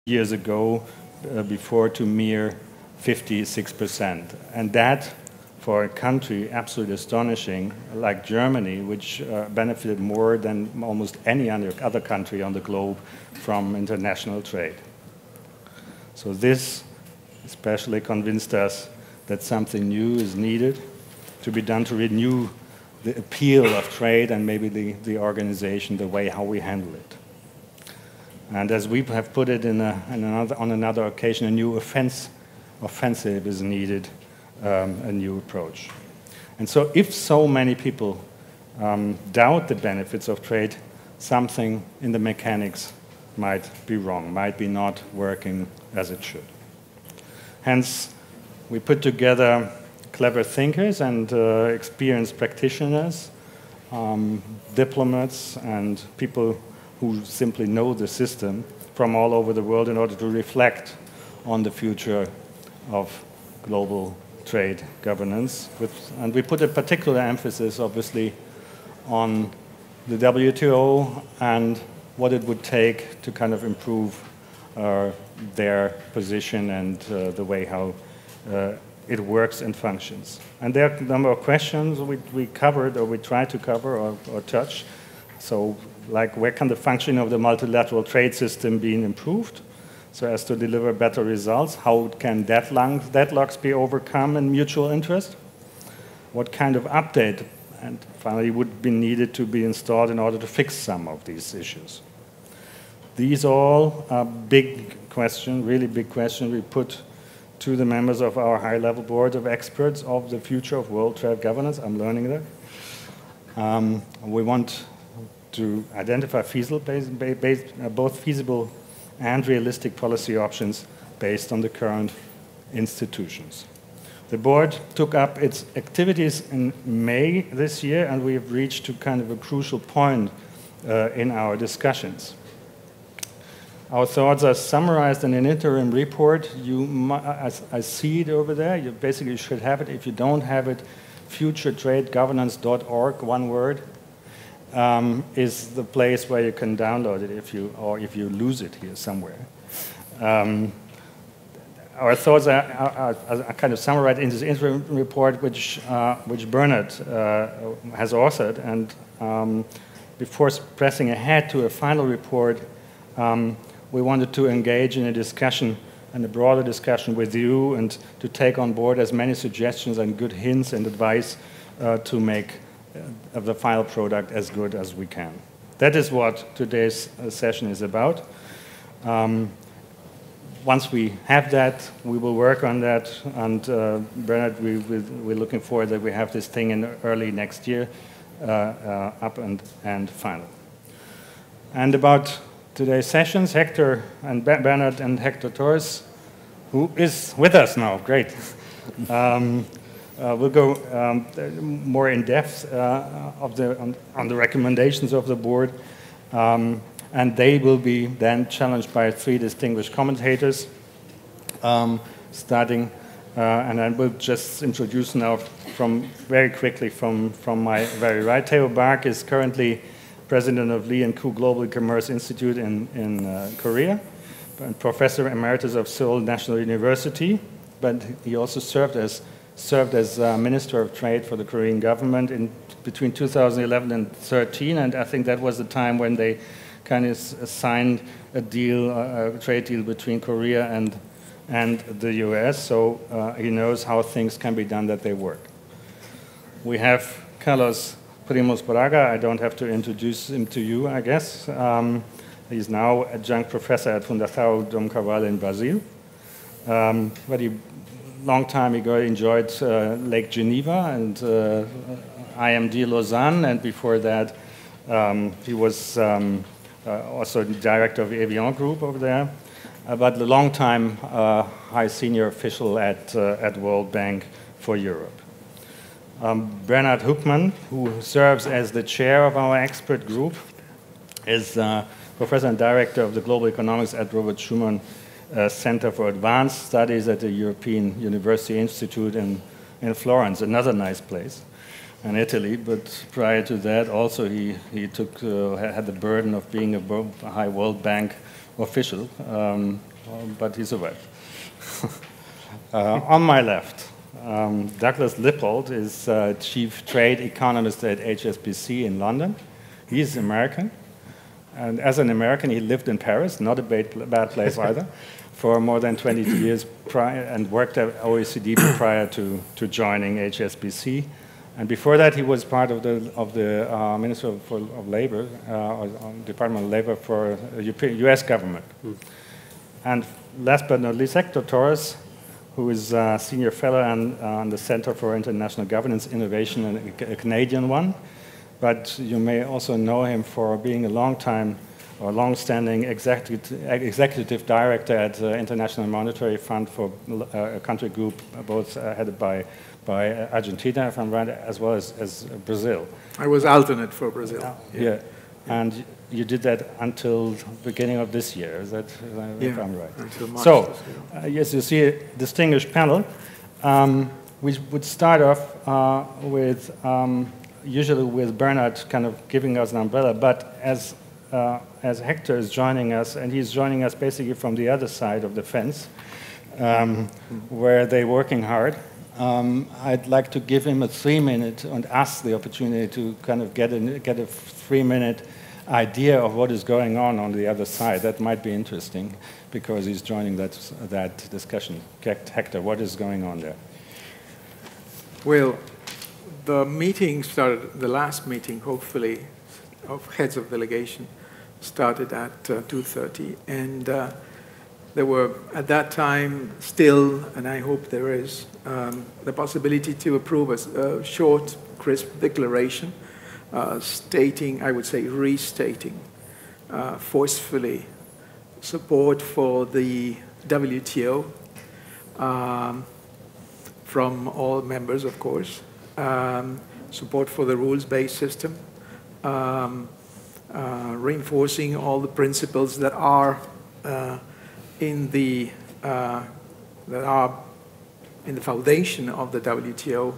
years ago before to mere 56%. And that, for a country absolutely astonishing like Germany, which benefited more than almost any other country on the globe from international trade. So this especially convinced us that something new is needed to be done to renew the appeal of trade and maybe the organization, the way how we handle it. And as we have put it on another occasion, a new offensive is needed, a new approach. And so if so many people doubt the benefits of trade, something in the mechanics might be wrong, might be not working as it should. Hence, we put together clever thinkers and experienced practitioners, diplomats, and people who simply know the system from all over the world in order to reflect on the future of global trade governance. And we put a particular emphasis, obviously, on the WTO and what it would take to kind of improve their position and the way how it works and functions. And there are a number of questions we covered, or we tried to cover or touch. So, like, where can the functioning of the multilateral trade system be improved so as to deliver better results? How can deadlocks be overcome in mutual interest? What kind of update, and finally, would be needed to be installed in order to fix some of these issues? These all are big questions, really big questions we put to the members of our high-level board of experts of the future of world trade governance. I'm learning that. We want to identify both feasible and realistic policy options based on the current institutions. The board took up its activities in May this year, and we have reached to kind of a crucial point in our discussions. Our thoughts are summarized in an interim report. I see it over there. You basically should have it. If you don't have it, futuretradegovernance.org, one word, is the place where you can download it if you lose it here somewhere. Our thoughts are kind of summarized in this interim report, which Bernard has authored. And before pressing ahead to a final report, we wanted to engage in a discussion and a broader discussion with you and to take on board as many suggestions and good hints and advice to make the final product as good as we can. That is what today's session is about. Once we have that, we will work on that, and Bernard, we're looking forward that we have this thing in early next year up and final. And about today's sessions, Hector and Bernard and Hector Torres, who is with us now, great. We'll go more in depth on the recommendations of the board, and they will be then challenged by three distinguished commentators, starting, and I will just introduce now very quickly from my very right. Taeho Park is currently president of Lee & Koo Global Commerce Institute in Korea, and professor emeritus of Seoul National University, but he also served as Minister of Trade for the Korean government between 2011 and 2013, and I think that was the time when they kind of signed a deal, a trade deal between Korea and the US, so he knows how things can be done, that they work. We have Carlos Primo Braga. I don't have to introduce him to you, I guess. He's now adjunct professor at Fundação Dom Carvalho in Brazil. But he long time ago enjoyed Lake Geneva and IMD Lausanne, and before that he was also the director of the Avion Group over there, but a long time high senior official at World Bank for Europe. Bernard Hoekman, who serves as the chair of our expert group, is professor and director of the global economics at Robert Schuman Center for Advanced Studies at the European University Institute in Florence, another nice place, in Italy. But prior to that, also he had the burden of being a high World Bank official but he survived. On my left, Douglas Lippoldt is chief trade economist at Hsbc in London. He's American. And as an American, he lived in Paris, not a bad place either, for more than 20 years prior, and worked at OECD prior to joining HSBC. And before that, he was part of the Minister of Labor, or Department of Labor for the US government. And last but not least, Hector Torres, who is a senior fellow on the Center for International Governance Innovation, and a Canadian one. But you may also know him for being a long-standing executive director at the International Monetary Fund for a country group, both headed by Argentina, if I'm right, as well as Brazil. I was alternate for Brazil. Yeah. And you did that until the beginning of this year, if I'm right? Until March so, yes, you see a distinguished panel. We would start off with usually with Bernard kind of giving us an umbrella, but as Hector is joining us, and he's joining us basically from the other side of the fence, where they're working hard, I'd like to give him a 3-minute and us the opportunity to kind of get a 3-minute idea of what is going on the other side. That might be interesting because he's joining that discussion. Hector, what is going on there? Well, the meeting started, the last meeting, hopefully, of heads of delegation started at 2:30, and there were, at that time, still, and I hope there is, the possibility to approve a short, crisp declaration stating, I would say, restating forcefully support for the WTO from all members, of course, support for the rules-based system, reinforcing all the principles that are in the foundation of the WTO,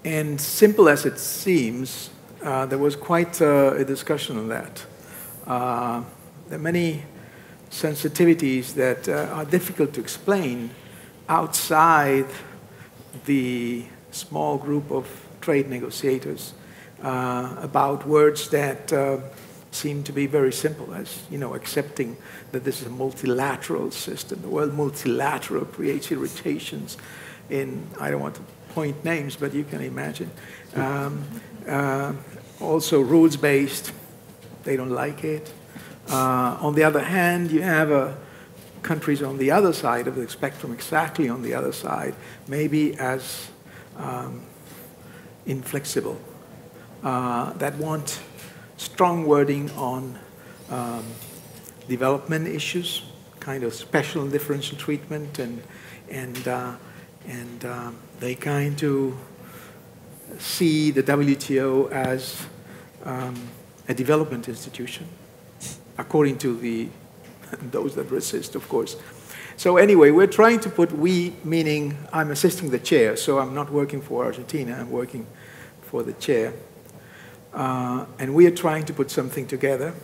and simple as it seems, there was quite a discussion on that. There are many sensitivities that are difficult to explain outside the small group of trade negotiators about words that seem to be very simple, as accepting that this is a multilateral system. The word multilateral creates irritations in, I don't want to point names, but you can imagine. Also rules-based, they don't like it. On the other hand, you have countries on the other side of the spectrum, exactly on the other side, maybe as inflexible, that want strong wording on development issues, kind of special and differential treatment, and they kind of see the WTO as a development institution, according to those that resist, of course. So anyway, we're trying to put we, meaning I'm assisting the chair, so I'm not working for Argentina, I'm working for the chair. And we are trying to put something together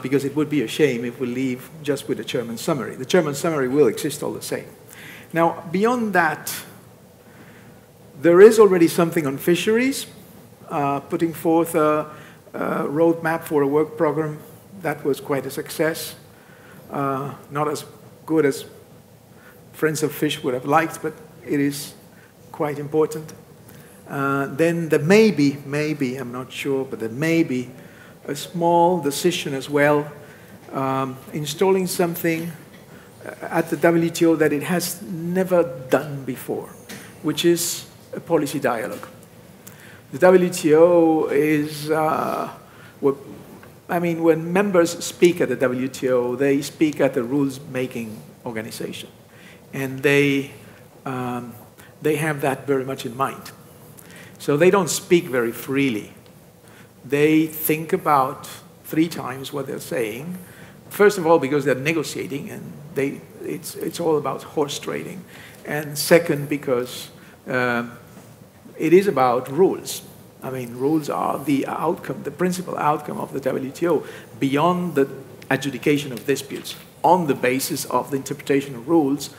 because it would be a shame if we leave just with a chairman summary. The chairman summary will exist all the same. Now, beyond that, there is already something on fisheries, putting forth a roadmap for a work program. That was quite a success. Not as good as Friends of Fish would have liked, but it is quite important. Then there may be, I'm not sure, but there may be a small decision as well, installing something at the WTO that it has never done before, which is a policy dialogue. The WTO is, when members speak at the WTO, they speak at the rules-making organization, and they have that very much in mind. So they don't speak very freely. They think about 3 times what they're saying. First of all, because they're negotiating, and it's all about horse trading. And second, because it is about rules. I mean, rules are the outcome, the principal outcome of the WTO, beyond the adjudication of disputes on the basis of the interpretation of rules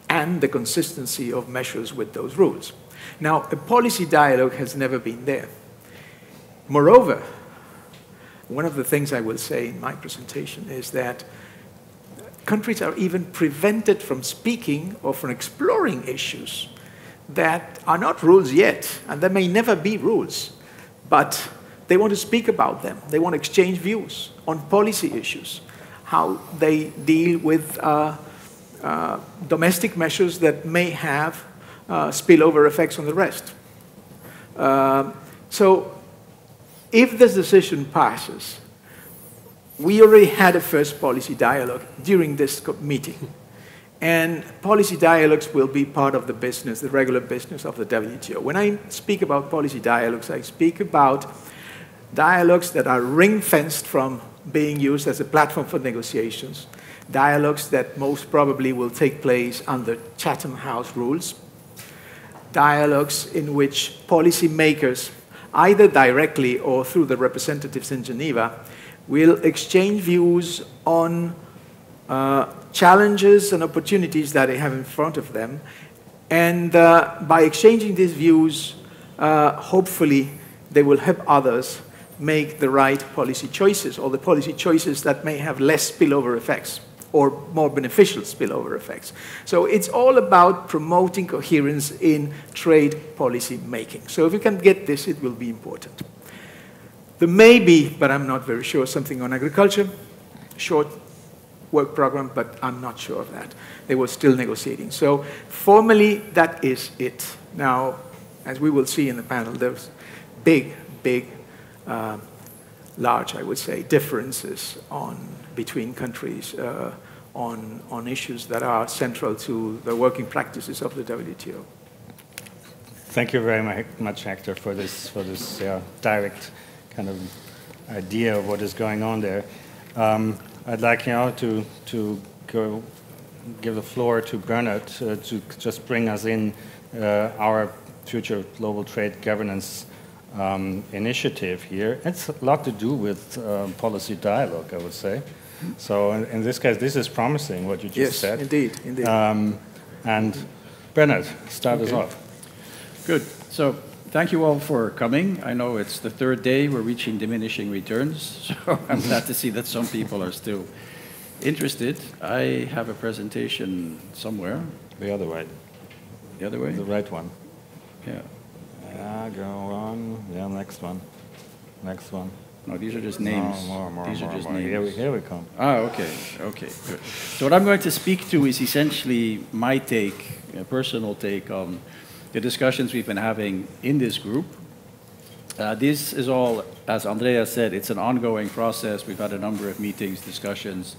and the consistency of measures with those rules. Now, a policy dialogue has never been there. Moreover, one of the things I will say in my presentation is that countries are even prevented from speaking or from exploring issues that are not rules yet, and there may never be rules, but they want to speak about them. They want to exchange views on policy issues, how they deal with domestic measures that may have spillover effects on the rest. So if this decision passes, we already had a first policy dialogue during this meeting. And policy dialogues will be part of the business, the regular business of the WTO. When I speak about policy dialogues, I speak about dialogues that are ring-fenced from being used as a platform for negotiations, dialogues that most probably will take place under Chatham House rules, dialogues in which policymakers, either directly or through the representatives in Geneva, will exchange views on challenges and opportunities that they have in front of them. And by exchanging these views, hopefully they will help others make the right policy choices, or the policy choices that may have less spillover effects or more beneficial spillover effects. So it's all about promoting coherence in trade policy making. So if we can get this, it will be important. There may be, but I'm not very sure, something on agriculture, short work program, but I'm not sure of that. They were still negotiating. So formally, that is it. Now, as we will see in the panel, there's big, large, I would say, differences between countries on issues that are central to the working practices of the WTO. Thank you very much, Hector, for this direct kind of idea of what is going on there. I'd like now to give the floor to Bernard to just bring us in our future global trade governance initiative here. It's a lot to do with policy dialogue, I would say. So in this case, this is promising, what you just said. Yes, indeed. And Bernard, start us off. Good. So thank you all for coming. I know it's the third day. We're reaching diminishing returns. So I'm glad to see that some people are still interested. I have a presentation somewhere. The other way. The other way? The right one. Yeah. Go on. Yeah, next one. Next one. No, these are just names. These are just names. Here we come. Ah, okay. Okay, good. So what I'm going to speak to is essentially my take, a personal take on the discussions we've been having in this group. This is all, as Andreas said, it's an ongoing process. We've had a number of meetings, discussions.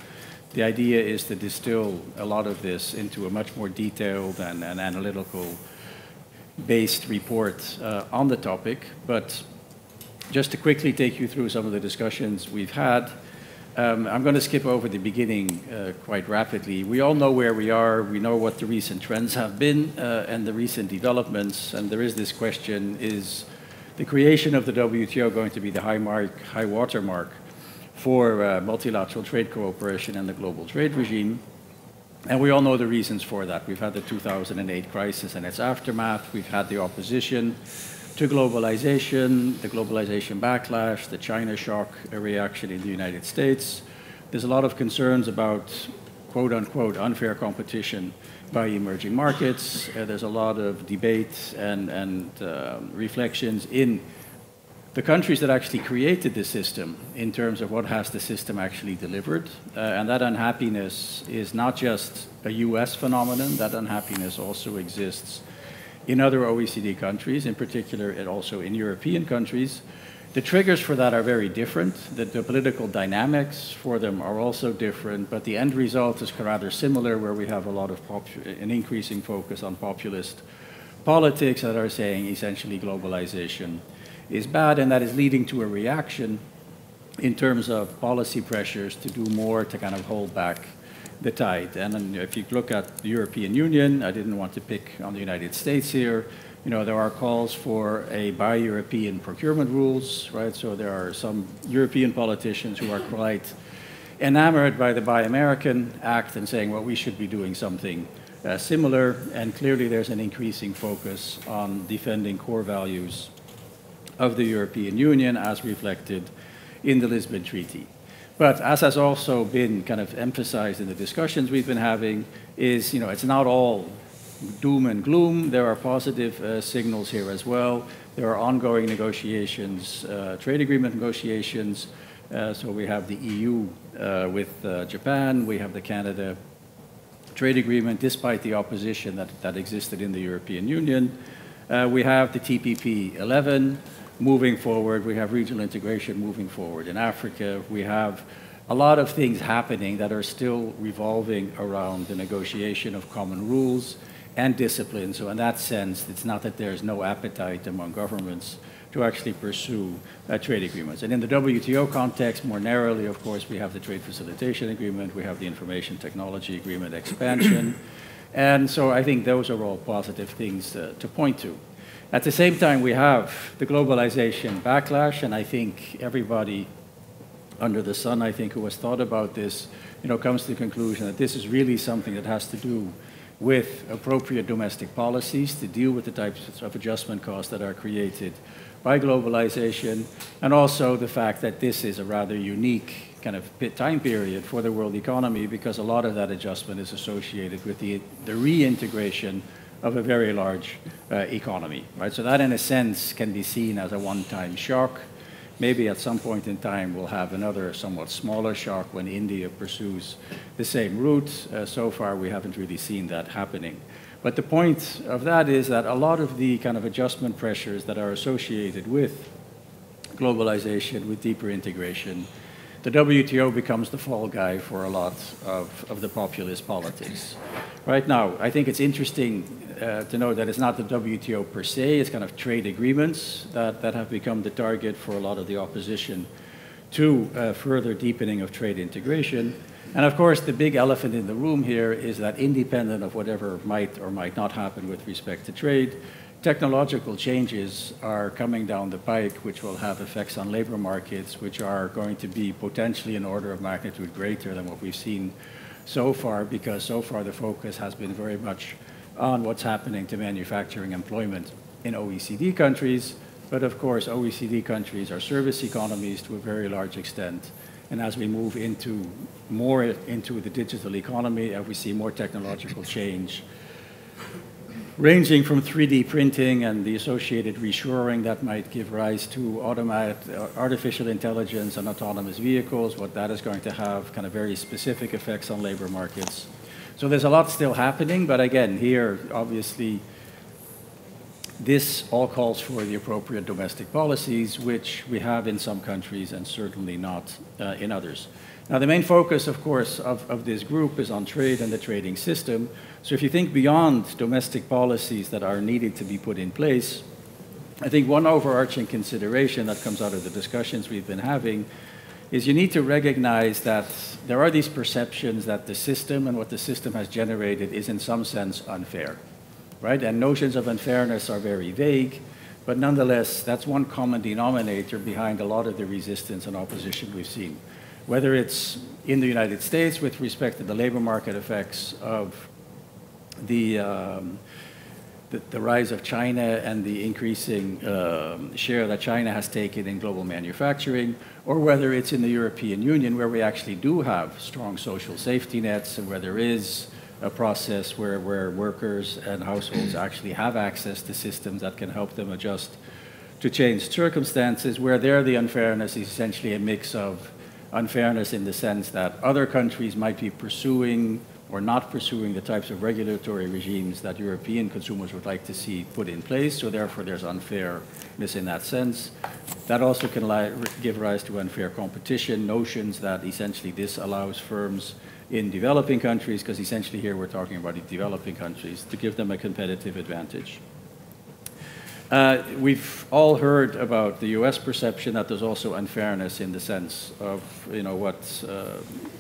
The idea is to distill a lot of this into a much more detailed and analytical-based report on the topic. But just to quickly take you through some of the discussions we've had, I'm going to skip over the beginning quite rapidly. We all know where we are. We know what the recent trends have been and the recent developments. And there is this question, is the creation of the WTO going to be the high watermark for multilateral trade cooperation and the global trade regime? And we all know the reasons for that. We've had the 2008 crisis and its aftermath. We've had the opposition to globalization, the globalization backlash, the China shock reaction in the United States. There's a lot of concerns about quote-unquote unfair competition by emerging markets. There's a lot of debate and reflections in the countries that actually created the system in terms of what has the system actually delivered. And that unhappiness is not just a US phenomenon. That unhappiness also exists in other OECD countries, in particular, and also in European countries. The triggers for that are very different. The political dynamics for them are also different, but the end result is rather similar, where we have a lot of an increasing focus on populist politics that are saying essentially globalization is bad, and that is leading to a reaction in terms of policy pressures to do more to kind of hold back the tide. And then if you look at the European Union, I didn't want to pick on the United States here, you know, there are calls for a buy European procurement rules, right? So there are some European politicians who are quite enamored by the Buy American Act and saying, well, we should be doing something similar, and clearly there's an increasing focus on defending core values of the European Union as reflected in the Lisbon Treaty. But as has also been kind of emphasized in the discussions we've been having, is, it's not all doom and gloom. There are positive signals here as well. There are ongoing negotiations, trade agreement negotiations. So we have the EU with Japan. We have the Canada trade agreement, despite the opposition that existed in the European Union. We have the TPP 11 moving forward. We have regional integration moving forward in Africa. We have a lot of things happening that are still revolving around the negotiation of common rules and discipline. So in that sense, it's not that there's no appetite among governments to actually pursue trade agreements. And in the WTO context, more narrowly, of course, we have the Trade Facilitation Agreement, we have the Information Technology Agreement expansion. And so I think those are all positive things to point to. At the same time, we have the globalization backlash, and I think everybody under the sun, I think, who has thought about this, comes to the conclusion that this is really something that has to do with appropriate domestic policies to deal with the types of adjustment costs that are created by globalization, and also the fact that this is a rather unique kind of time period for the world economy, because a lot of that adjustment is associated with the reintegration of a very large economy, right? So that, in a sense, can be seen as a one-time shock. Maybe at some point in time we'll have another somewhat smaller shock when India pursues the same route. So far we haven't really seen that happening. But the point of that is that a lot of the kind of adjustment pressures that are associated with globalization, with deeper integration, the WTO becomes the fall guy for a lot of the populist politics. Right now, I think it's interesting to know that it's not the WTO per se, it's kind of trade agreements that have become the target for a lot of the opposition to further deepening of trade integration. And of course, the big elephant in the room here is that independent of whatever might or might not happen with respect to trade, technological changes are coming down the pike, which will have effects on labor markets, which are going to be potentially an order of magnitude greater than what we've seen so far, because so far the focus has been very much on what's happening to manufacturing employment in OECD countries. But of course, OECD countries are service economies to a very large extent. And as we move more into the digital economy, as we see more technological change, ranging from 3D printing and the associated reshoring that might give rise to artificial intelligence and autonomous vehicles, what that is going to have kind of very specific effects on labor markets. So there's a lot still happening, but again, here, obviously, this all calls for the appropriate domestic policies, which we have in some countries and certainly not in others. Now, the main focus, of course, of this group is on trade and the trading system. So if you think beyond domestic policies that are needed to be put in place, I think one overarching consideration that comes out of the discussions we've been having is you need to recognize that there are these perceptions that the system and what the system has generated is in some sense unfair, right? And notions of unfairness are very vague, but nonetheless, that's one common denominator behind a lot of the resistance and opposition we've seen. Whether it's in the United States with respect to the labor market effects of the rise of China and the increasing share that China has taken in global manufacturing, or whether it's in the European Union where we actually do have strong social safety nets and where there is a process where workers and households actually have access to systems that can help them adjust to changed circumstances, where there the unfairness is essentially a mix of unfairness in the sense that other countries might be pursuing or not pursuing the types of regulatory regimes that European consumers would like to see put in place, so therefore there's unfairness in that sense. That also can give rise to unfair competition, notions that essentially this allows firms in developing countries, because essentially here we're talking about developing countries, to give them a competitive advantage. We've all heard about the US perception that there's also unfairness in the sense of what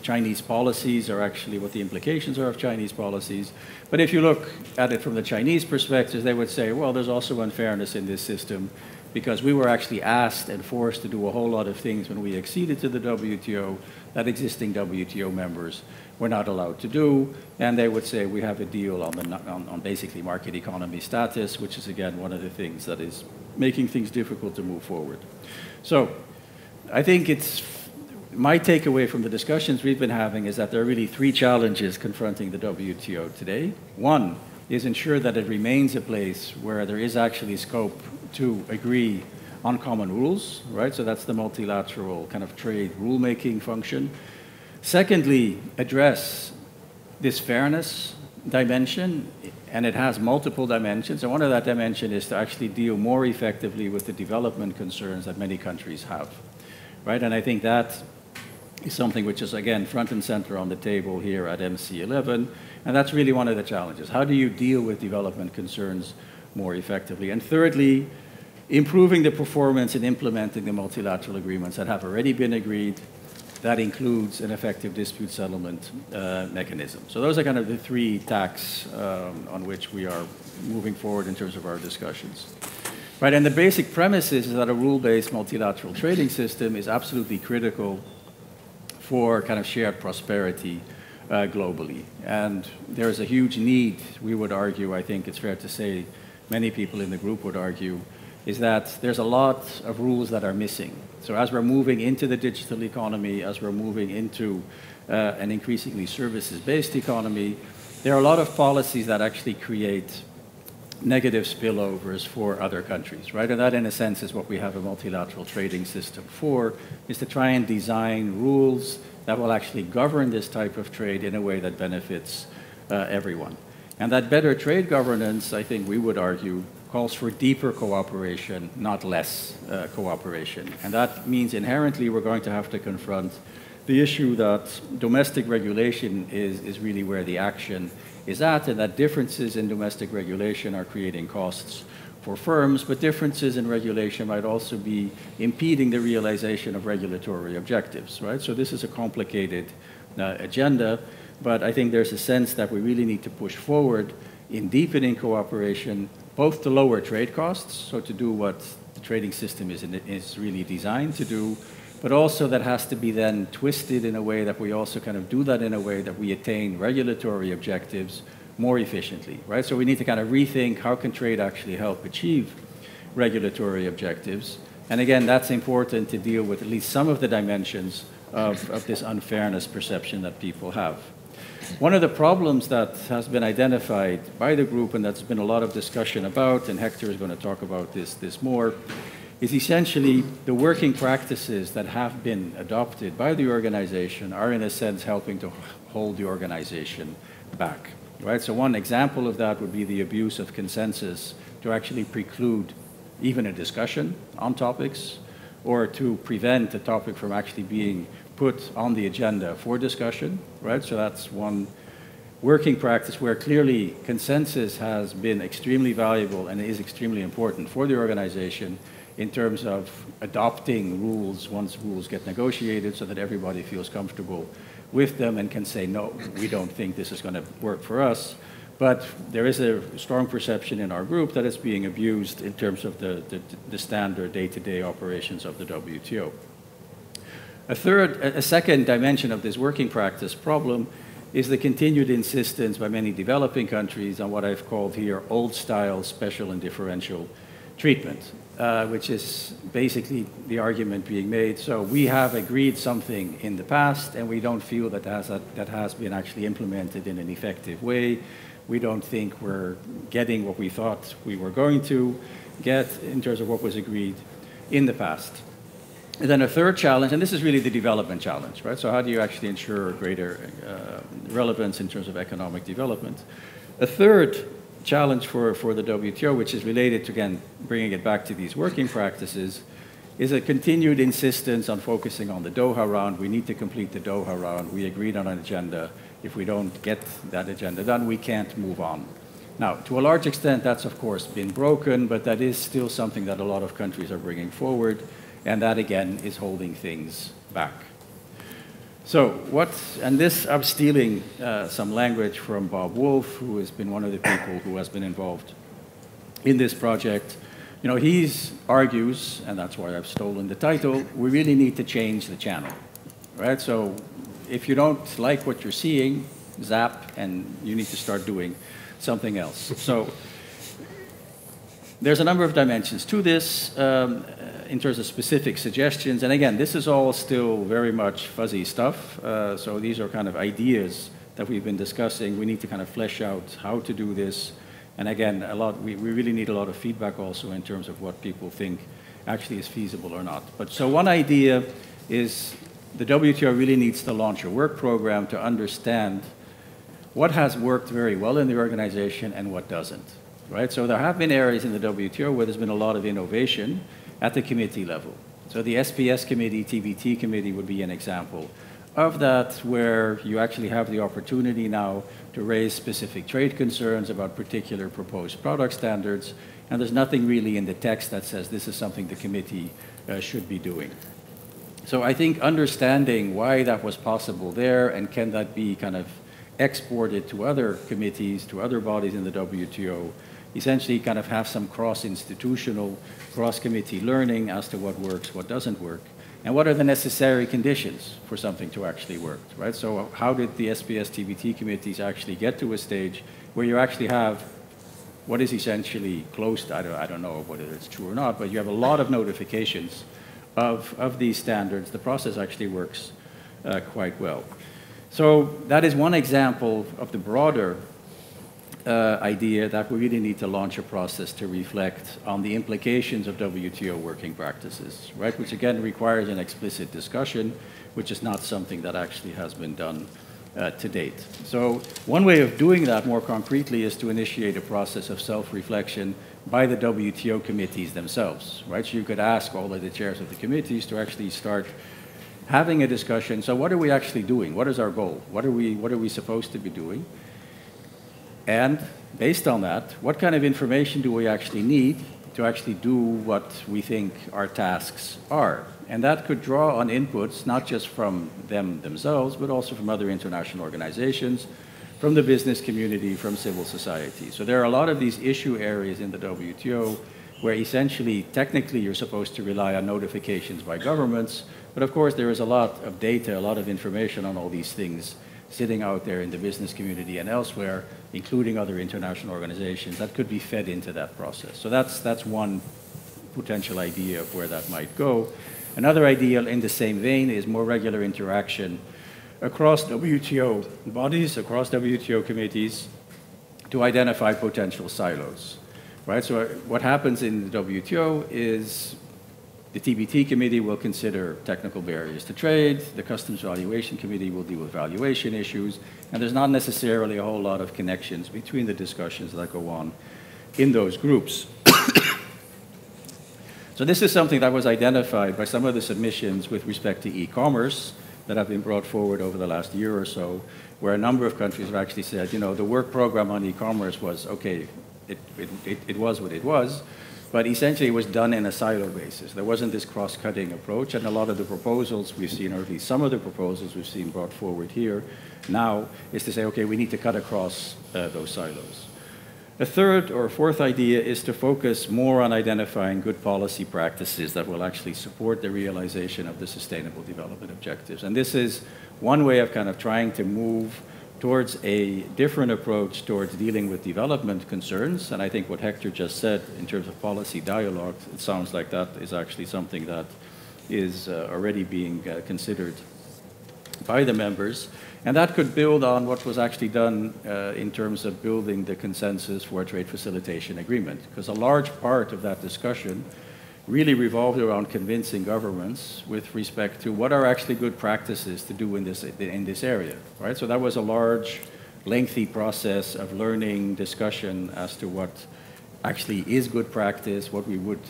Chinese policies are actually, what the implications are of Chinese policies. But if you look at it from the Chinese perspective, they would say, well, there's also unfairness in this system because we were actually asked and forced to do a whole lot of things when we acceded to the WTO that existing WTO members were not allowed to do, and they would say we have a deal on basically market economy status, which is again one of the things that is making things difficult to move forward. So I think it's my takeaway from the discussions we've been having is that there are really three challenges confronting the WTO today. One is ensure that it remains a place where there is actually scope to agree on common rules, right? So that's the multilateral kind of trade rulemaking function. Secondly, address this fairness dimension, and it has multiple dimensions, and one of that dimension is to actually deal more effectively with the development concerns that many countries have, right? And I think that is something which is, again, front and center on the table here at MC11, and that's really one of the challenges. How do you deal with development concerns more effectively? And thirdly, improving the performance and implementing the multilateral agreements that have already been agreed. That includes an effective dispute settlement mechanism. So those are kind of the three tacks on which we are moving forward in terms of our discussions. Right, and the basic premise is that a rule-based multilateral trading system is absolutely critical for kind of shared prosperity globally. And there's a huge need, we would argue, I think it's fair to say, many people in the group would argue, is that there's a lot of rules that are missing. So as we're moving into the digital economy, as we're moving into an increasingly services-based economy, there are a lot of policies that actually create negative spillovers for other countries, right? And that, in a sense, is what we have a multilateral trading system for, is to try and design rules that will actually govern this type of trade in a way that benefits everyone. And that better trade governance, I think we would argue, calls for deeper cooperation, not less cooperation. And that means inherently we're going to have to confront the issue that domestic regulation is really where the action is at, and that differences in domestic regulation are creating costs for firms, but differences in regulation might also be impeding the realization of regulatory objectives, right? So this is a complicated agenda, but I think there's a sense that we really need to push forward in deepening cooperation, both to lower trade costs, so to do what the trading system is really designed to do, but also that has to be then twisted in a way that we also kind of do that in a way that we attain regulatory objectives more efficiently, right? So we need to kind of rethink how can trade actually help achieve regulatory objectives. And again, that's important to deal with at least some of the dimensions of this unfairness perception that people have. One of the problems that has been identified by the group, and that's been a lot of discussion about, and Hector is going to talk about this more, is essentially the working practices that have been adopted by the organization are in a sense helping to hold the organization back, right? So one example of that would be the abuse of consensus to actually preclude even a discussion on topics, or to prevent a topic from actually being put on the agenda for discussion, right? So that's one working practice where clearly consensus has been extremely valuable and is extremely important for the organization in terms of adopting rules once rules get negotiated so that everybody feels comfortable with them and can say, no, we don't think this is going to work for us. But there is a strong perception in our group that it's being abused in terms of the standard day-to-day operations of the WTO. A second dimension of this working practice problem is the continued insistence by many developing countries on what I've called here old-style special and differential treatment, which is basically the argument being made. So we have agreed something in the past, and we don't feel that that has been actually implemented in an effective way. We don't think we're getting what we thought we were going to get in terms of what was agreed in the past. And then a third challenge, and this is really the development challenge, right? So how do you actually ensure greater relevance in terms of economic development? A third challenge for the WTO, which is related to, again, bringing it back to these working practices, is a continued insistence on focusing on the Doha round. We need to complete the Doha round. We agreed on an agenda. If we don't get that agenda done, we can't move on. Now, to a large extent, that's of course been broken, but that is still something that a lot of countries are bringing forward, and that again is holding things back. So and this, I'm stealing some language from Bob Wolf, who has been one of the people who has been involved in this project. You know, he argues, and that's why I've stolen the title, we really need to change the channel, right? So if you don't like what you're seeing, zap, and you need to start doing something else. So there's a number of dimensions to this in terms of specific suggestions. And again, this is all still very much fuzzy stuff. So these are kind of ideas that we've been discussing. We need to kind of flesh out how to do this. And again, we really need a lot of feedback also in terms of what people think actually is feasible or not. But so one idea is the WTO really needs to launch a work program to understand what has worked very well in the organization and what doesn't, right? So there have been areas in the WTO where there's been a lot of innovation at the committee level. So the SPS committee, TBT committee would be an example of that, where you actually have the opportunity now to raise specific trade concerns about particular proposed product standards, and there's nothing really in the text that says this is something the committee should be doing. So I think understanding why that was possible there, and can that be kind of exported to other committees, to other bodies in the WTO, essentially kind of have some cross-institutional, cross-committee learning as to what works, what doesn't work, and what are the necessary conditions for something to actually work, right? So how did the SPS TBT committees actually get to a stage where you actually have what is essentially close, I don't know whether it's true or not, but you have a lot of notifications of these standards. The process actually works quite well. So that is one example of the broader idea that we really need to launch a process to reflect on the implications of WTO working practices, right? Which again requires an explicit discussion, which is not something that actually has been done to date. So one way of doing that more concretely is to initiate a process of self-reflection by the WTO committees themselves, right? So you could ask all of the chairs of the committees to actually start having a discussion. So what are we actually doing? What is our goal? What are we supposed to be doing? And based on that, what kind of information do we actually need to actually do what we think our tasks are? And that could draw on inputs, not just from them themselves, but also from other international organizations, from the business community, from civil society. So there are a lot of these issue areas in the WTO where essentially, technically, you're supposed to rely on notifications by governments, but of course there is a lot of data, a lot of information on all these things sitting out there in the business community and elsewhere, including other international organizations, that could be fed into that process. So that's one potential idea of where that might go. Another idea in the same vein is more regular interaction across WTO bodies, across WTO committees, to identify potential silos, right? So what happens in the WTO is the TBT committee will consider technical barriers to trade, the customs valuation committee will deal with valuation issues, and there's not necessarily a whole lot of connections between the discussions that go on in those groups. So this is something that was identified by some of the submissions with respect to e-commerce that have been brought forward over the last year or so, where a number of countries have actually said, you know, the work program on e-commerce was, okay, it was what it was, but essentially it was done in a silo basis. There wasn't this cross-cutting approach, and a lot of the proposals we've seen, or at least some of the proposals we've seen brought forward here now, is to say, okay, we need to cut across those silos. A third or fourth idea is to focus more on identifying good policy practices that will actually support the realization of the Sustainable Development Objectives. And this is one way of kind of trying to move towards a different approach towards dealing with development concerns. And I think what Hector just said in terms of policy dialogue, it sounds like that is actually something that is already being considered by the members. And that could build on what was actually done in terms of building the consensus for a trade facilitation agreement, because a large part of that discussion really revolved around convincing governments with respect to what are actually good practices to do in this area, right? So that was a large, lengthy process of learning, discussion as to what actually is good practice, what we would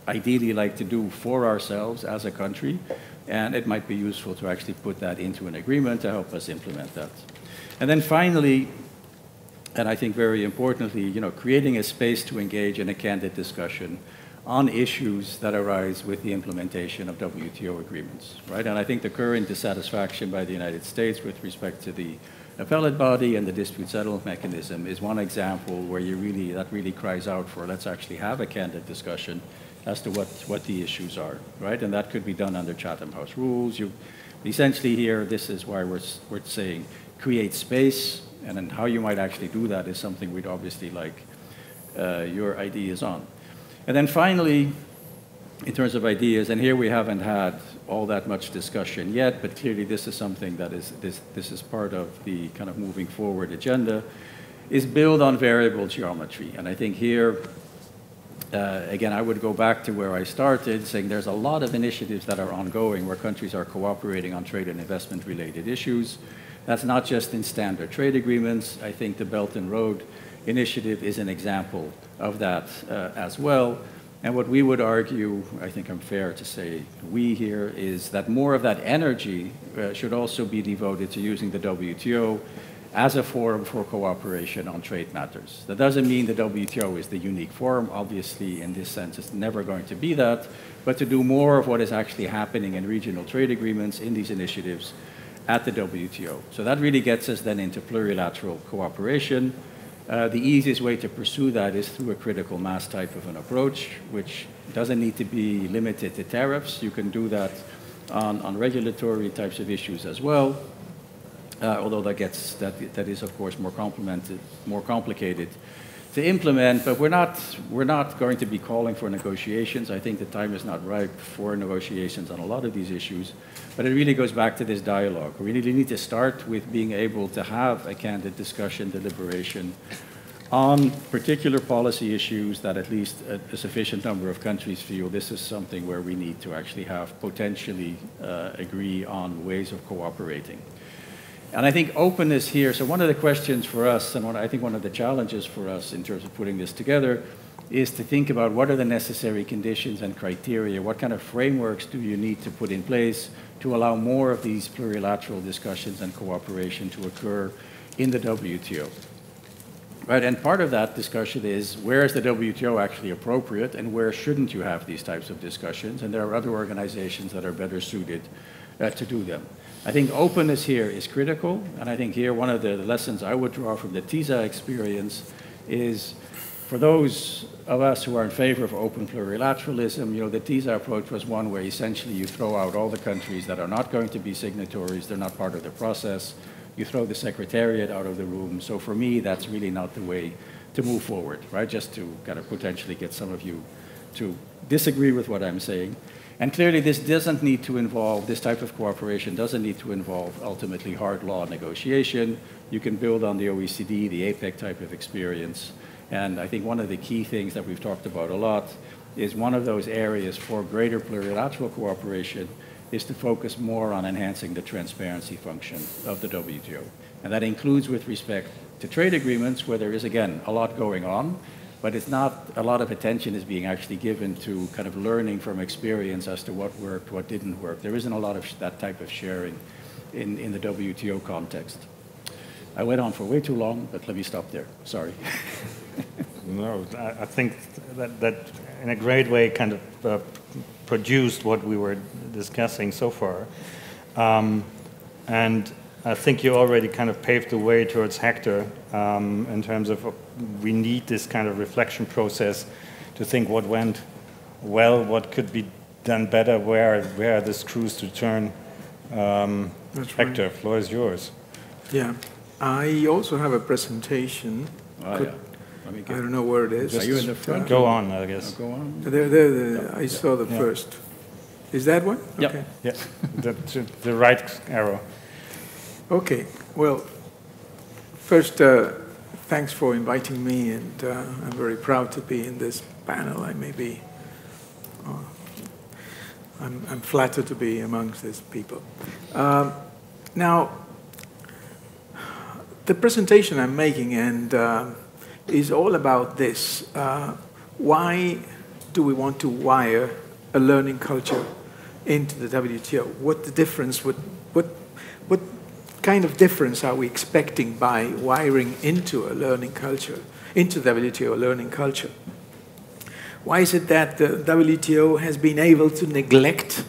ideally like to do for ourselves as a country, and it might be useful to actually put that into an agreement to help us implement that. And then finally, and I think very importantly, you know, creating a space to engage in a candid discussion on issues that arise with the implementation of WTO agreements, right? And I think the current dissatisfaction by the United States with respect to the appellate body and the dispute settlement mechanism is one example where that really cries out for, let's actually have a candid discussion as to what the issues are, right? And that could be done under Chatham House rules. Essentially here, this is why we're saying create space, and then how you might actually do that is something we'd obviously like your ideas on. And then finally, in terms of ideas, and here we haven't had all that much discussion yet, but clearly this is something that this is part of the kind of moving forward agenda, is build on variable geometry. And I think here, again, I would go back to where I started, saying there's a lot of initiatives that are ongoing where countries are cooperating on trade and investment related issues. That's not just in standard trade agreements. I think the Belt and Road Initiative is an example of that as well. And what we would argue, I think I'm fair to say we here, is that more of that energy should also be devoted to using the WTO as a forum for cooperation on trade matters. That doesn't mean the WTO is the unique forum. Obviously, in this sense, it's never going to be that. But to do more of what is actually happening in regional trade agreements in these initiatives at the WTO. So that really gets us then into plurilateral cooperation. The easiest way to pursue that is through a critical mass type of an approach, which doesn't need to be limited to tariffs. You can do that on regulatory types of issues as well, although that is of course more complicated to implement. But we're not going to be calling for negotiations. I think the time is not ripe for negotiations on a lot of these issues. But it really goes back to this dialogue. We really need to start with being able to have a candid discussion, deliberation on particular policy issues that at least a sufficient number of countries feel this is something where we need to actually have potentially agree on ways of cooperating. And I think openness here, so one of the questions for us, and I think one of the challenges for us in terms of putting this together, is to think about what are the necessary conditions and criteria, what kind of frameworks do you need to put in place to allow more of these plurilateral discussions and cooperation to occur in the WTO. Right, and part of that discussion is where is the WTO actually appropriate and where shouldn't you have these types of discussions, and there are other organizations that are better suited to do them. I think openness here is critical, and I think here one of the lessons I would draw from the TISA experience is for those of us who are in favor of open plurilateralism, the TISA approach was one where essentially you throw out all the countries that are not going to be signatories, they're not part of the process, you throw the Secretariat out of the room. So for me, that's really not the way to move forward, right? Just to kind of potentially get some of you to disagree with what I'm saying. And clearly this doesn't need to involve, this type of cooperation doesn't need to involve ultimately hard law negotiation. You can build on the OECD, the APEC type of experience. And I think one of the key things that we've talked about a lot is one of those areas for greater plurilateral cooperation is to focus more on enhancing the transparency function of the WTO. And that includes with respect to trade agreements where there is, again, a lot going on, but it's not a lot of attention is being actually given to kind of learning from experience as to what worked, what didn't work. There isn't a lot of that type of sharing in the WTO context. I went on for way too long, but let me stop there. Sorry. No, I think that in a great way kind of produced what we were discussing so far. And I think you already kind of paved the way towards Hector in terms of we need this kind of reflection process to think what went well, what could be done better, where are the screws to turn. Hector, floor is yours. Yeah. I also have a presentation. Yeah. I don't know where it is. Are you in the front? Go on, I guess. Go on. There, I saw the first. Is that one? Yep. Okay. Yeah, the right arrow. Okay. Well, first, thanks for inviting me, and I'm very proud to be in this panel. I'm flattered to be amongst these people. Now, the presentation I'm making is all about this. Why do we want to wire a learning culture into the WTO? What the difference? What kind of difference are we expecting by wiring into a learning culture, into the WTO learning culture? Why is it that the WTO has been able to neglect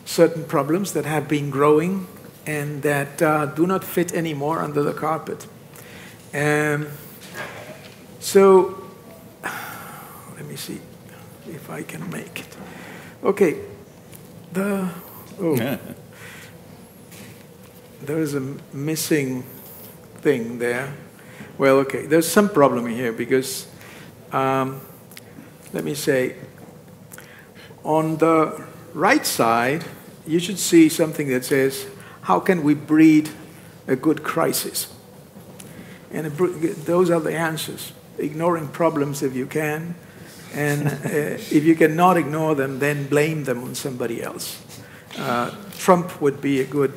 certain problems that have been growing and that do not fit anymore under the carpet? So, let me see if I can make it. Okay, there is a missing thing there. Well, okay, there's some problem here because, let me say, on the right side, you should see something that says, how can we breed a good crisis? And those are the answers. Ignoring problems if you can, and if you cannot ignore them, then blame them on somebody else. Trump would be a good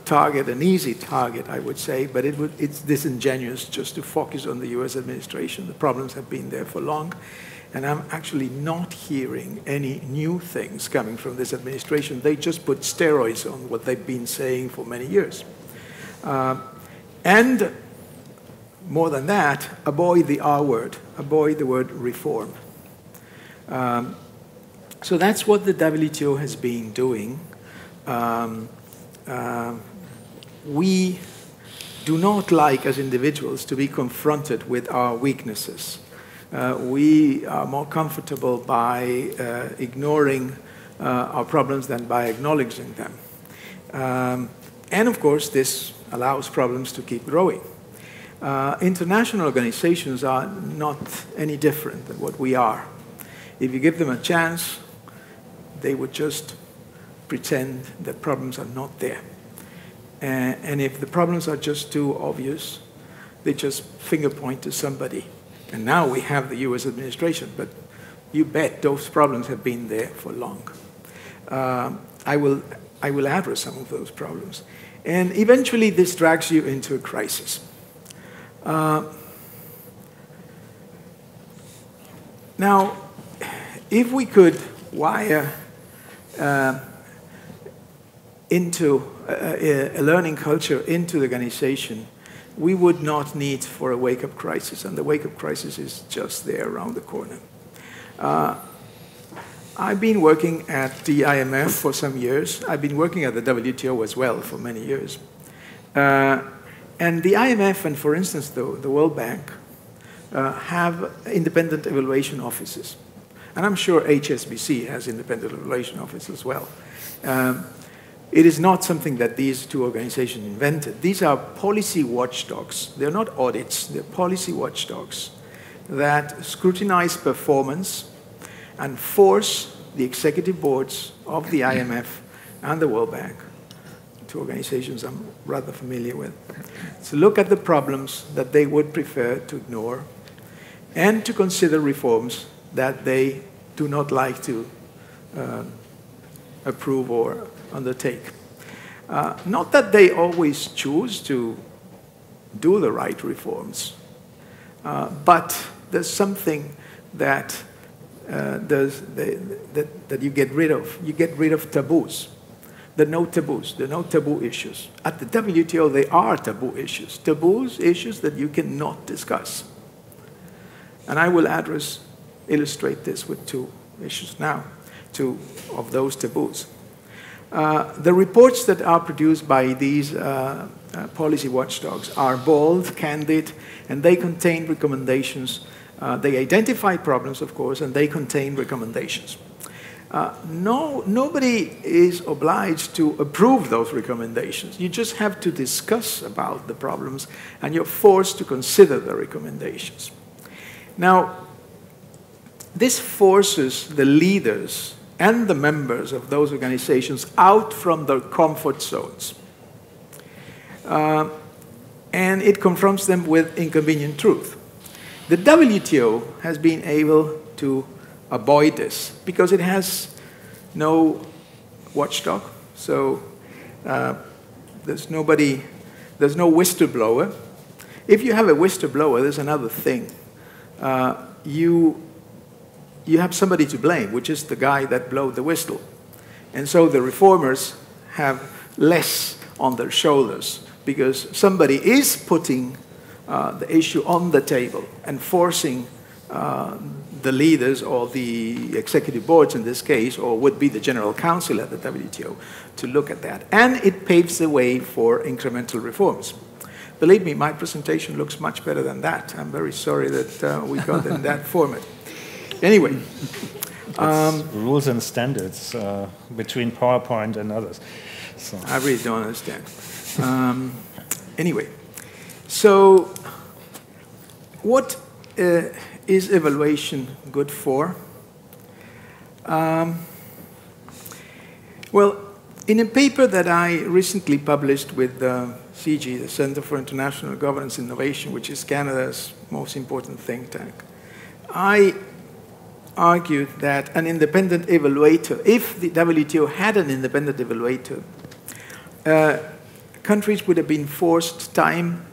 target, an easy target, I would say, but it's disingenuous just to focus on the US administration. The problems have been there for long, and I'm actually not hearing any new things coming from this administration. They just put steroids on what they've been saying for many years. And more than that, avoid the R word, avoid the word reform. So that's what the WTO has been doing. We do not like, as individuals, to be confronted with our weaknesses. We are more comfortable by ignoring our problems than by acknowledging them. And of course, this allows problems to keep growing. International organizations are not any different than what we are. If you give them a chance, they would just pretend that problems are not there. And if the problems are just too obvious, they just finger point to somebody. And now we have the US administration, but you bet those problems have been there for long. I will address some of those problems. And eventually this drags you into a crisis. Now, if we could wire into a learning culture into the organization, we would not need for a wake-up crisis, and the wake-up crisis is just there around the corner. I've been working at the IMF for some years. I've been working at the WTO as well for many years. And the IMF and, for instance, the World Bank have independent evaluation offices. And I'm sure Hsbc has independent evaluation offices as well. It is not something that these two organizations invented. These are policy watchdogs. They're not audits. They're policy watchdogs that scrutinize performance and force the executive boards of the IMF and the World Bank, two organizations I'm rather familiar with, to look at the problems that they would prefer to ignore and to consider reforms that they do not like to approve or undertake. Not that they always choose to do the right reforms, but there's something that that you get rid of. You get rid of taboos. There are no taboos. There are no taboo issues. At the WTO, there are taboo issues. Taboos, issues that you cannot discuss. And I will illustrate this with two issues now, two of those taboos. The reports that are produced by these policy watchdogs are bold, candid, and they contain recommendations. They identify problems, of course, and they contain recommendations. Nobody is obliged to approve those recommendations. You just have to discuss about the problems, and you're forced to consider the recommendations. Now, this forces the leaders and the members of those organizations out from their comfort zones. And it confronts them with inconvenient truth. The WTO has been able to avoid this because it has no watchdog. So there's no whistleblower. If you have a whistleblower, there's another thing. You have somebody to blame, which is the guy that blew the whistle. And so the reformers have less on their shoulders because somebody is putting the issue on the table and forcing the leaders or the executive boards in this case, or would be the general counsel at the WTO, to look at that. And it paves the way for incremental reforms. Believe me, my presentation looks much better than that. I'm very sorry that we got in that format. Anyway. Rules and standards between PowerPoint and others. So. I really don't understand. Anyway, so what is evaluation good for? Well, in a paper that I recently published with CG, the Center for International Governance Innovation, which is Canada's most important think tank, I argued that an independent evaluator, if the WTO had an independent evaluator, countries would have been forced time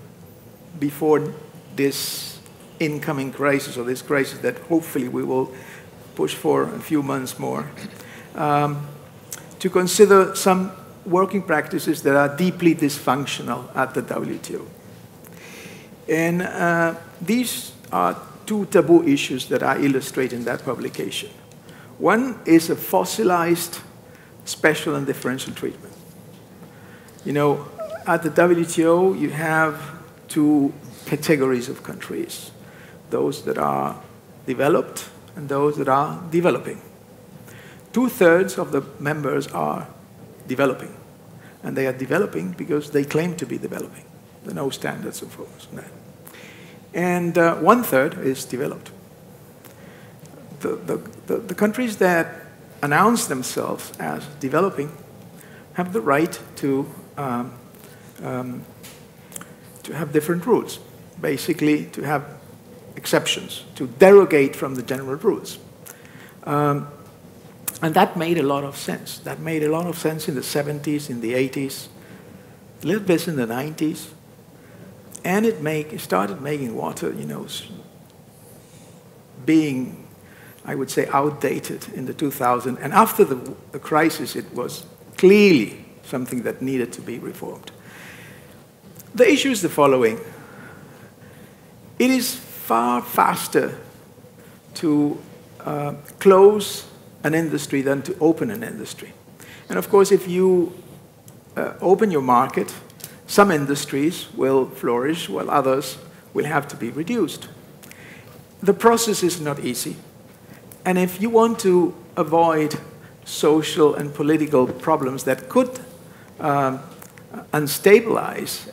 before this incoming crisis, or this crisis that hopefully we will push for a few months more, to consider some working practices that are deeply dysfunctional at the WTO. And these are two taboo issues that I illustrate in that publication. One is a fossilized special and differential treatment. You know, at the WTO, you have two categories of countries, those that are developed and those that are developing. 2/3 of the members are developing, and they are developing because they claim to be developing. There are no standards, of course. No. And 1/3 is developed. The countries that announce themselves as developing have the right to have different rules, basically to have exceptions, to derogate from the general rules. And that made a lot of sense. That made a lot of sense in the 70s, in the 80s, a little bit in the 90s. And it started making water, you know, being, I would say, outdated in the 2000s. And after the crisis, it was clearly something that needed to be reformed. The issue is the following. It is far faster to close an industry than to open an industry. And of course, if you open your market, some industries will flourish while others will have to be reduced. The process is not easy. And if you want to avoid social and political problems that could unstabilize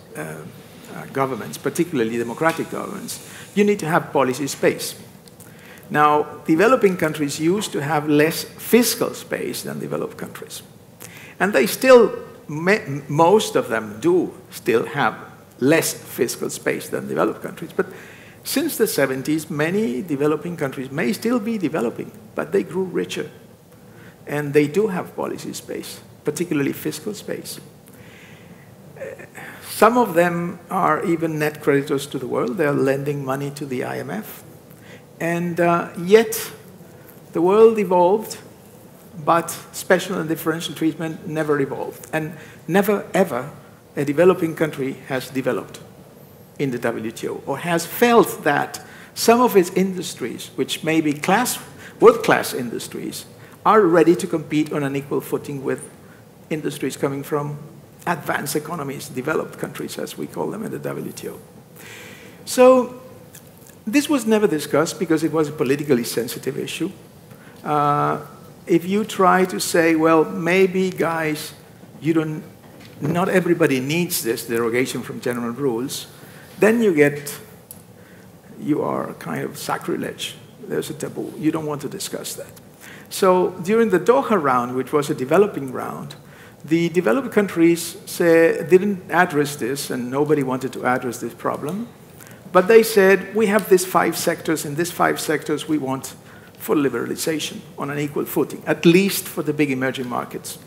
governments, particularly democratic governments, you need to have policy space. Now, developing countries used to have less fiscal space than developed countries. And they still, most of them do still have less fiscal space than developed countries. But since the 70s, many developing countries may still be developing, but they grew richer. And they do have policy space, particularly fiscal space. Some of them are even net creditors to the world. They are lending money to the IMF. And yet, the world evolved, but special and differential treatment never evolved. And never, ever, a developing country has developed in the WTO, or has felt that some of its industries, which may be world-class industries, are ready to compete on an equal footing with industries coming from advanced economies, developed countries, as we call them in the WTO. So, this was never discussed because it was a politically sensitive issue. If you try to say, well, maybe, guys, not everybody needs this derogation from general rules, then you are kind of sacrilege. There's a taboo. You don't want to discuss that. So during the Doha round, which was a developing round, the developed countries didn't address this, and nobody wanted to address this problem. But they said, we have these 5 sectors, and these 5 sectors we want full liberalization on an equal footing, at least for the big emerging markets.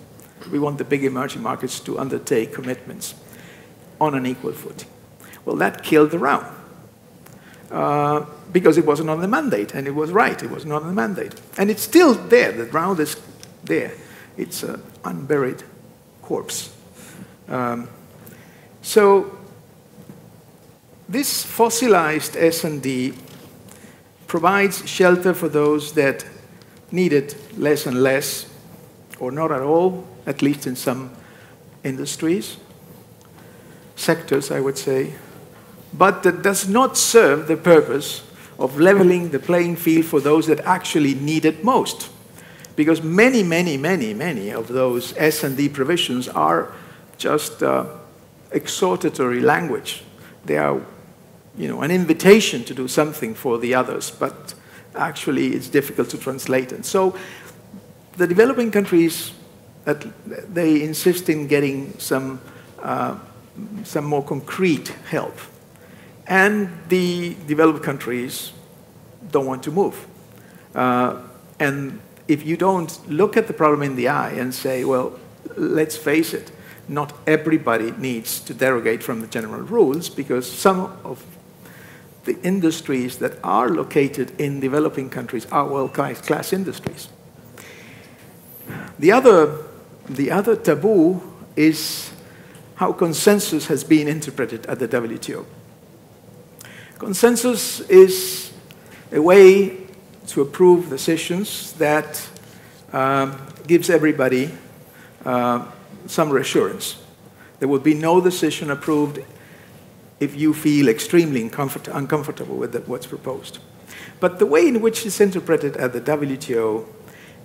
We want the big emerging markets to undertake commitments on an equal footing. Well, that killed the round because it wasn't on the mandate, and it was right, it was not on the mandate. And it's still there, the round is there. It's an unburied corpse. So this fossilized S&D provides shelter for those that need it less and less, or not at all, at least in some industries, sectors, I would say, but that does not serve the purpose of leveling the playing field for those that actually need it most. because many of those S&D provisions are just exhortatory language. They are, an invitation to do something for the others, but actually it's difficult to translate. And so the developing countries, they insist in getting some more concrete help. And the developed countries don't want to move. And if you don't look at the problem in the eye and say, well, let's face it, not everybody needs to derogate from the general rules, because some of the industries that are located in developing countries are world-class industries. The other taboo is how consensus has been interpreted at the WTO. Consensus is a way to approve decisions that gives everybody some reassurance. There will be no decision approved if you feel extremely uncomfortable with what's proposed. But the way in which it's interpreted at the WTO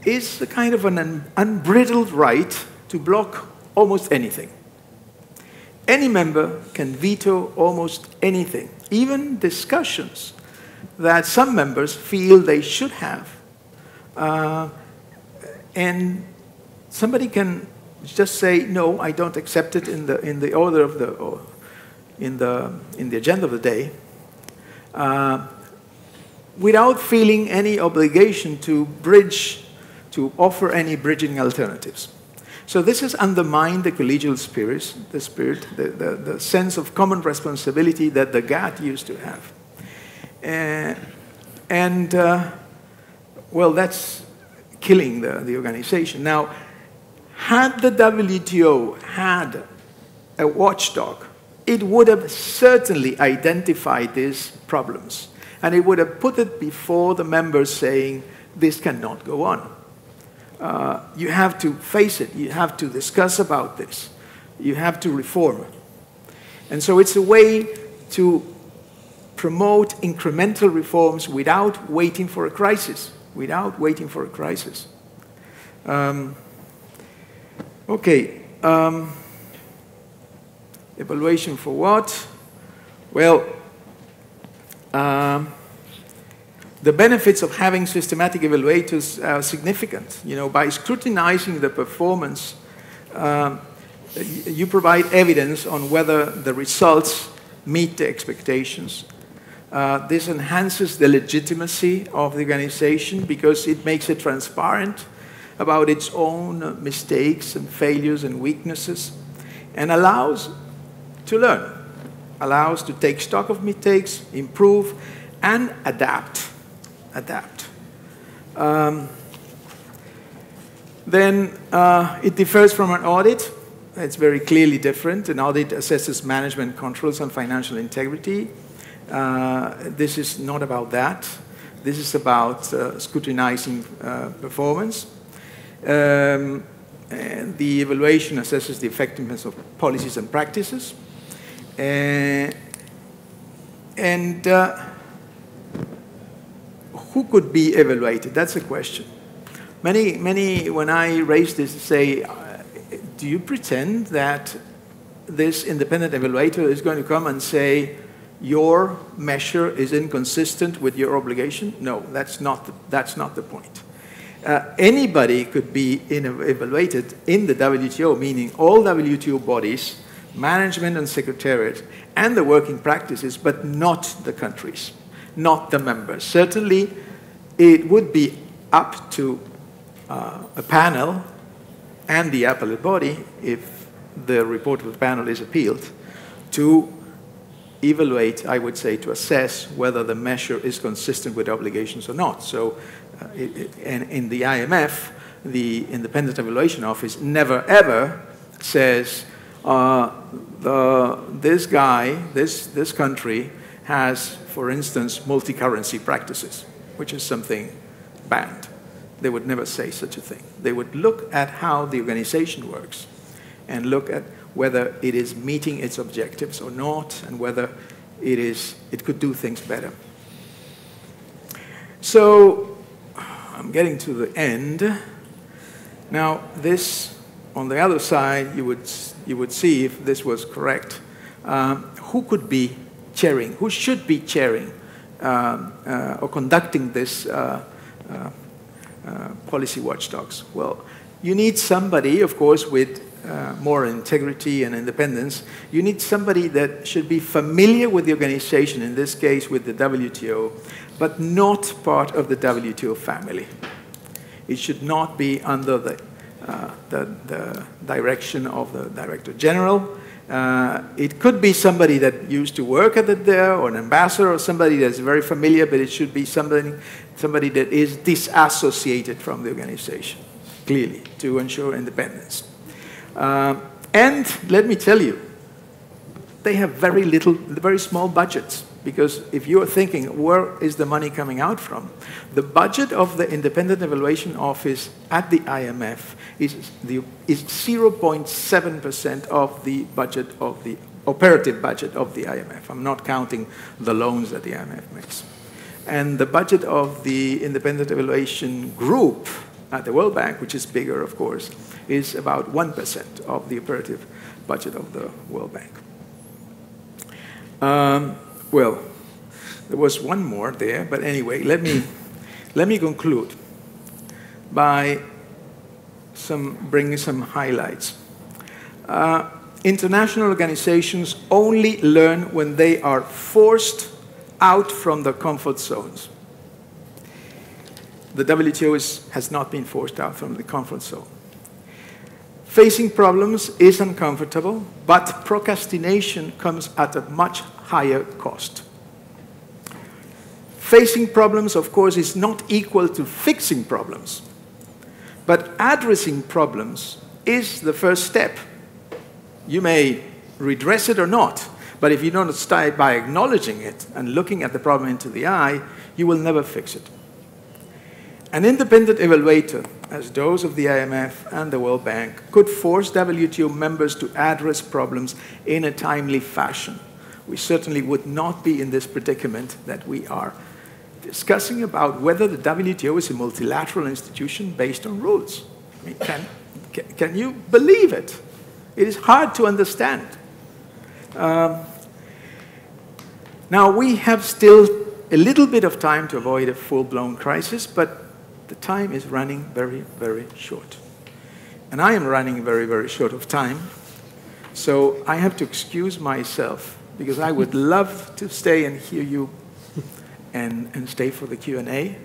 is a kind of an unbridled right to block almost anything. Any member can veto almost anything, even discussions that some members feel they should have. And somebody can just say, no, I don't accept it in the order of the, or in the agenda of the day, without feeling any obligation to offer any bridging alternatives. So this has undermined the collegial spirit, the sense of common responsibility that the GATT used to have. Well, that's killing the organization. Now, had the WTO had a watchdog, it would have certainly identified these problems. And it would have put it before the members saying, this cannot go on. You have to face it. You have to discuss about this. You have to reform. And so it's a way to promote incremental reforms without waiting for a crisis. Without waiting for a crisis. Okay. Evaluation for what? Well, the benefits of having systematic evaluators are significant. By scrutinizing the performance, you provide evidence on whether the results meet the expectations. This enhances the legitimacy of the organization because it makes it transparent about its own mistakes and failures and weaknesses, and allows to learn, allows to take stock of mistakes, improve, and adapt. Then it differs from an audit. It's very clearly different. An audit assesses management controls and financial integrity. This is not about that. This is about scrutinizing performance. And the evaluation assesses the effectiveness of policies and practices. Who could be evaluated? That's a question. Many, when I raise this, say, do you pretend that this independent evaluator is going to come and say, your measure is inconsistent with your obligation? No, that's not the point. Anybody could be evaluated in the WTO, meaning all WTO bodies, management and secretariat, and the working practices, but not the countries, not the members. Certainly, it would be up to a panel and the appellate body, if the report of the panel is appealed, to evaluate, I would say, to assess whether the measure is consistent with obligations or not. So, and in the IMF, the Independent Evaluation Office never ever says, this guy, this country has, for instance, multi-currency practices, which is something banned. They would never say such a thing. They would look at how the organization works and look at whether it is meeting its objectives or not, and whether it could do things better. So I'm getting to the end. Now, this, on the other side, you would see if this was correct, who could be chairing, who should be chairing or conducting this policy watchdogs. Well, you need somebody, of course, with more integrity and independence. You need somebody that should be familiar with the organization, in this case with the WTO, but not part of the WTO family. It should not be under the direction of the Director General. It could be somebody that used to work at it there, or an ambassador, or somebody that's very familiar, but it should be somebody that is disassociated from the organization, clearly, to ensure independence. And let me tell you, they have very small budgets, because if you're thinking, where is the money coming out from? The budget of the Independent Evaluation Office at the IMF is 0.7% of the budget of the operative budget of the IMF. I'm not counting the loans that the IMF makes. And the budget of the Independent Evaluation Group at the World Bank, which is bigger, of course, is about 1% of the operative budget of the World Bank. Well, there was one more there, but anyway, let me conclude by bringing some highlights. International organizations only learn when they are forced out from their comfort zones. The WTO has not been forced out from the comfort zone. Facing problems is uncomfortable, but procrastination comes at a much higher cost. Facing problems, of course, is not equal to fixing problems, but addressing problems is the first step. You may redress it or not, but if you don't start by acknowledging it and looking at the problem into the eye, you will never fix it. An independent evaluator, as those of the IMF and the World Bank, could force WTO members to address problems in a timely fashion. We certainly would not be in this predicament that we are discussing about whether the WTO is a multilateral institution based on rules. I mean, can you believe it? It is hard to understand. Now, we have still a little bit of time to avoid a full-blown crisis, but the time is running very, very short. And I am running very, very short of time. So I have to excuse myself, because I would love to stay and hear you and stay for the Q&A,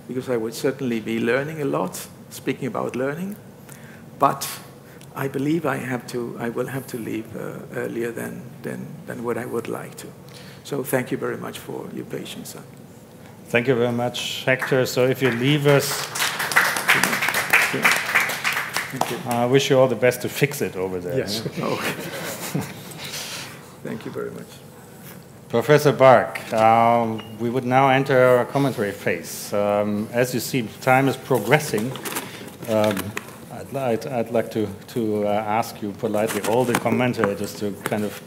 because I would certainly be learning a lot, speaking about learning. But I believe I will have to leave earlier than what I would like to. So thank you very much for your patience. Thank you very much, Hector. So if you leave us, Thank you. I wish you all the best to fix it over there. Yes. Yeah? Okay. Thank you very much. Professor Bark, we would now enter our commentary phase. As you see, time is progressing. I'd like to ask you politely, all the commentators, to kind of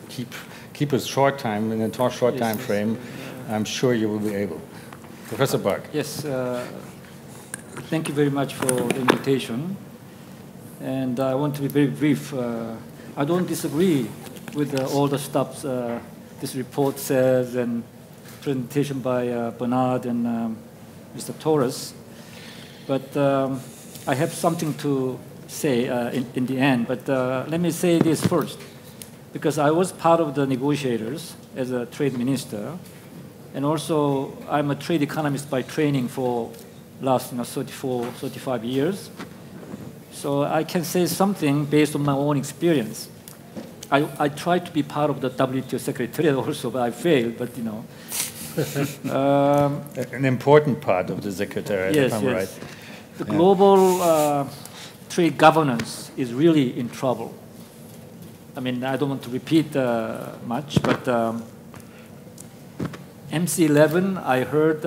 keep a short time, in a short time frame. I'm sure you will be able. Professor Bark. Yes, thank you very much for the invitation. And I want to be very brief. I don't disagree with all the stuff this report says and presentation by Bernard and Mr. Torres. But I have something to say in the end. But let me say this first, because I was part of the negotiators as a trade minister. And also, I'm a trade economist by training for last 34, 35 years. So I can say something based on my own experience. I tried to be part of the WTO Secretariat also, but I failed, but you know. An important part of the Secretariat, yes, if I'm right. The global trade governance is really in trouble. I mean, I don't want to repeat much, but MC11, I heard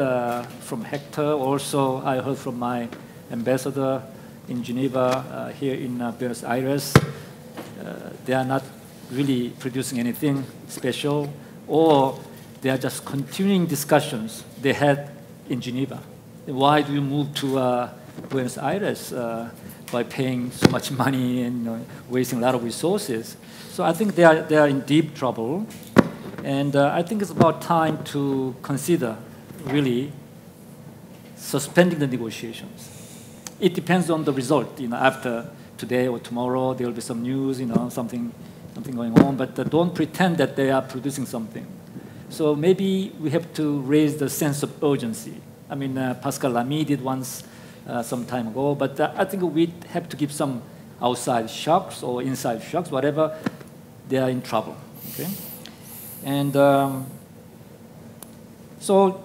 from Hector. Also, I heard from my ambassador in Geneva, here in Buenos Aires. They are not really producing anything special, or they are just continuing discussions they had in Geneva. Why do you move to Buenos Aires by paying so much money and wasting a lot of resources. So I think they are in deep trouble. And I think it's about time to consider really suspending the negotiations. It depends on the result. After today or tomorrow, there will be some news, something going on. But don't pretend that they are producing something. So maybe we have to raise the sense of urgency. I mean, Pascal Lamy did once some time ago. But I think we have to give some outside shocks or inside shocks, whatever. They are in trouble. Okay. And so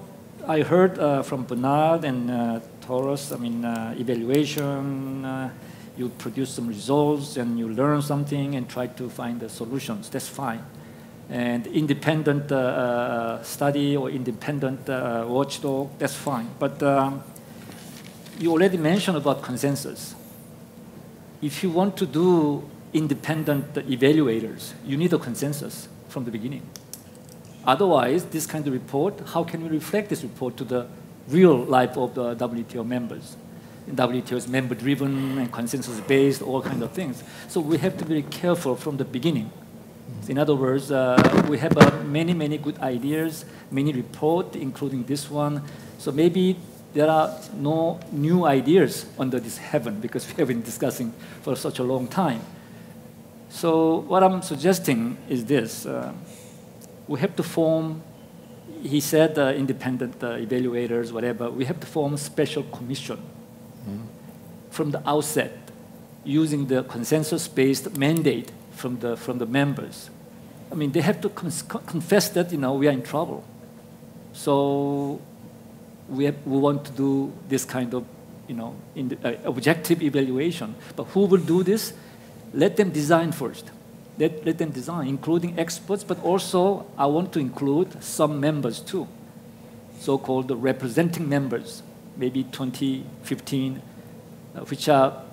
I heard from Bernard and Torres, evaluation, you produce some results and you learn something and try to find the solutions. That's fine. And independent study or independent watchdog, that's fine. But you already mentioned about consensus. If you want to do independent evaluators, you need a consensus from the beginning. Otherwise, this kind of report, how can we reflect this report to the real life of the WTO members? And WTO is member-driven and consensus-based, all kinds of things. So we have to be very careful from the beginning. So in other words, we have many, many good ideas, many reports, including this one. So maybe there are no new ideas under this heaven because we have been discussing for such a long time. So what I'm suggesting is this. We have to form, he said independent evaluators, whatever, we have to form a special commission from the outset using the consensus-based mandate from the members. I mean, they have to confess that, we are in trouble. So we want to do this kind of, objective evaluation. But who will do this? Let them design first. Let them design, including experts, but also I want to include some members too, so-called representing members, maybe 20, 15, which are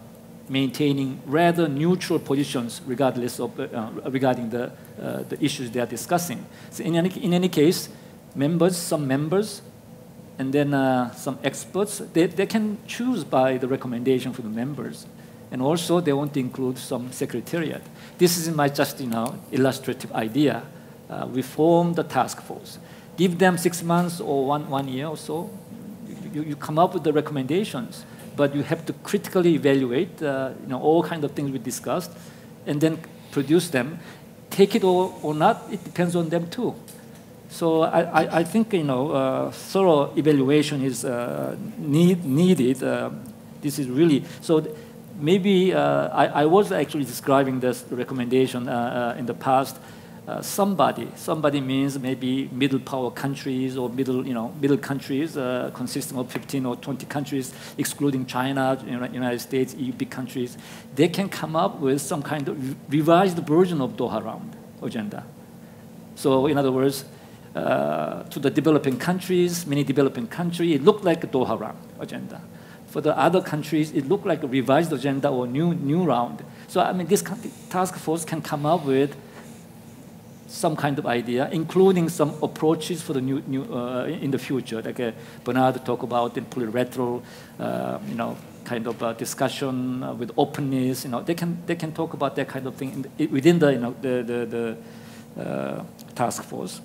maintaining rather neutral positions regardless of regarding the issues they are discussing. So in any case, some members, and then some experts, they can choose by the recommendation from the members. And also, they want to include some secretariat. This is my just, illustrative idea. We form the task force. Give them 6 months or one year or so. You come up with the recommendations, but you have to critically evaluate, all kinds of things we discussed, and then produce them. Take it or not, it depends on them too. So I think, thorough evaluation is needed. This is really so. Maybe I was actually describing this recommendation in the past. Somebody means maybe middle power countries or middle countries consisting of 15 or 20 countries, excluding China, United States, EU big countries. They can come up with some kind of revised version of Doha Round agenda. So in other words, to the developing countries, many developing countries, it looked like a Doha Round agenda. For the other countries, it looked like a revised agenda or new round. So I mean, this task force can come up with some kind of idea, including some approaches for the new in the future, like Bernard talked about the plurilateral, kind of discussion with openness. They can talk about that kind of thing within the task force.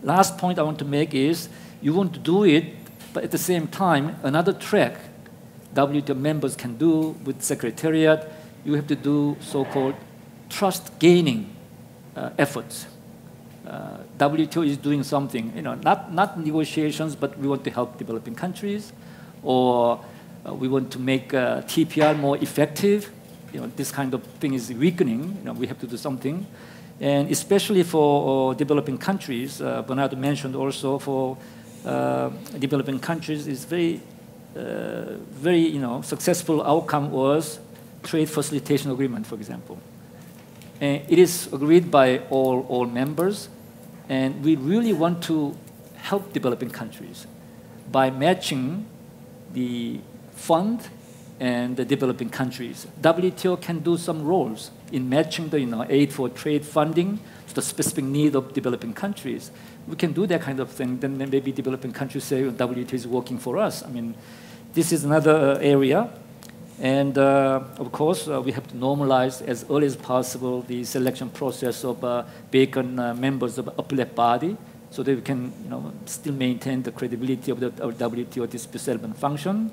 Last point I want to make is you want to do it. But at the same time, another track WTO members can do with Secretariat, you have to do so-called trust-gaining efforts. WTO is doing something, not negotiations, but we want to help developing countries, or we want to make TPR more effective. This kind of thing is weakening. We have to do something. And especially for developing countries, Bernard mentioned also for developing countries is very successful outcome was trade facilitation agreement, for example. And it is agreed by all members, and we really want to help developing countries by matching the fund and the developing countries. WTO can do some roles in matching the aid for trade funding to the specific need of developing countries. We can do that kind of thing. Then maybe developing countries say WTO is working for us. I mean, this is another area. And of course, we have to normalize as early as possible the selection process of vacant members of appellate body, so that we can still maintain the credibility of the WTO dispute settlement function.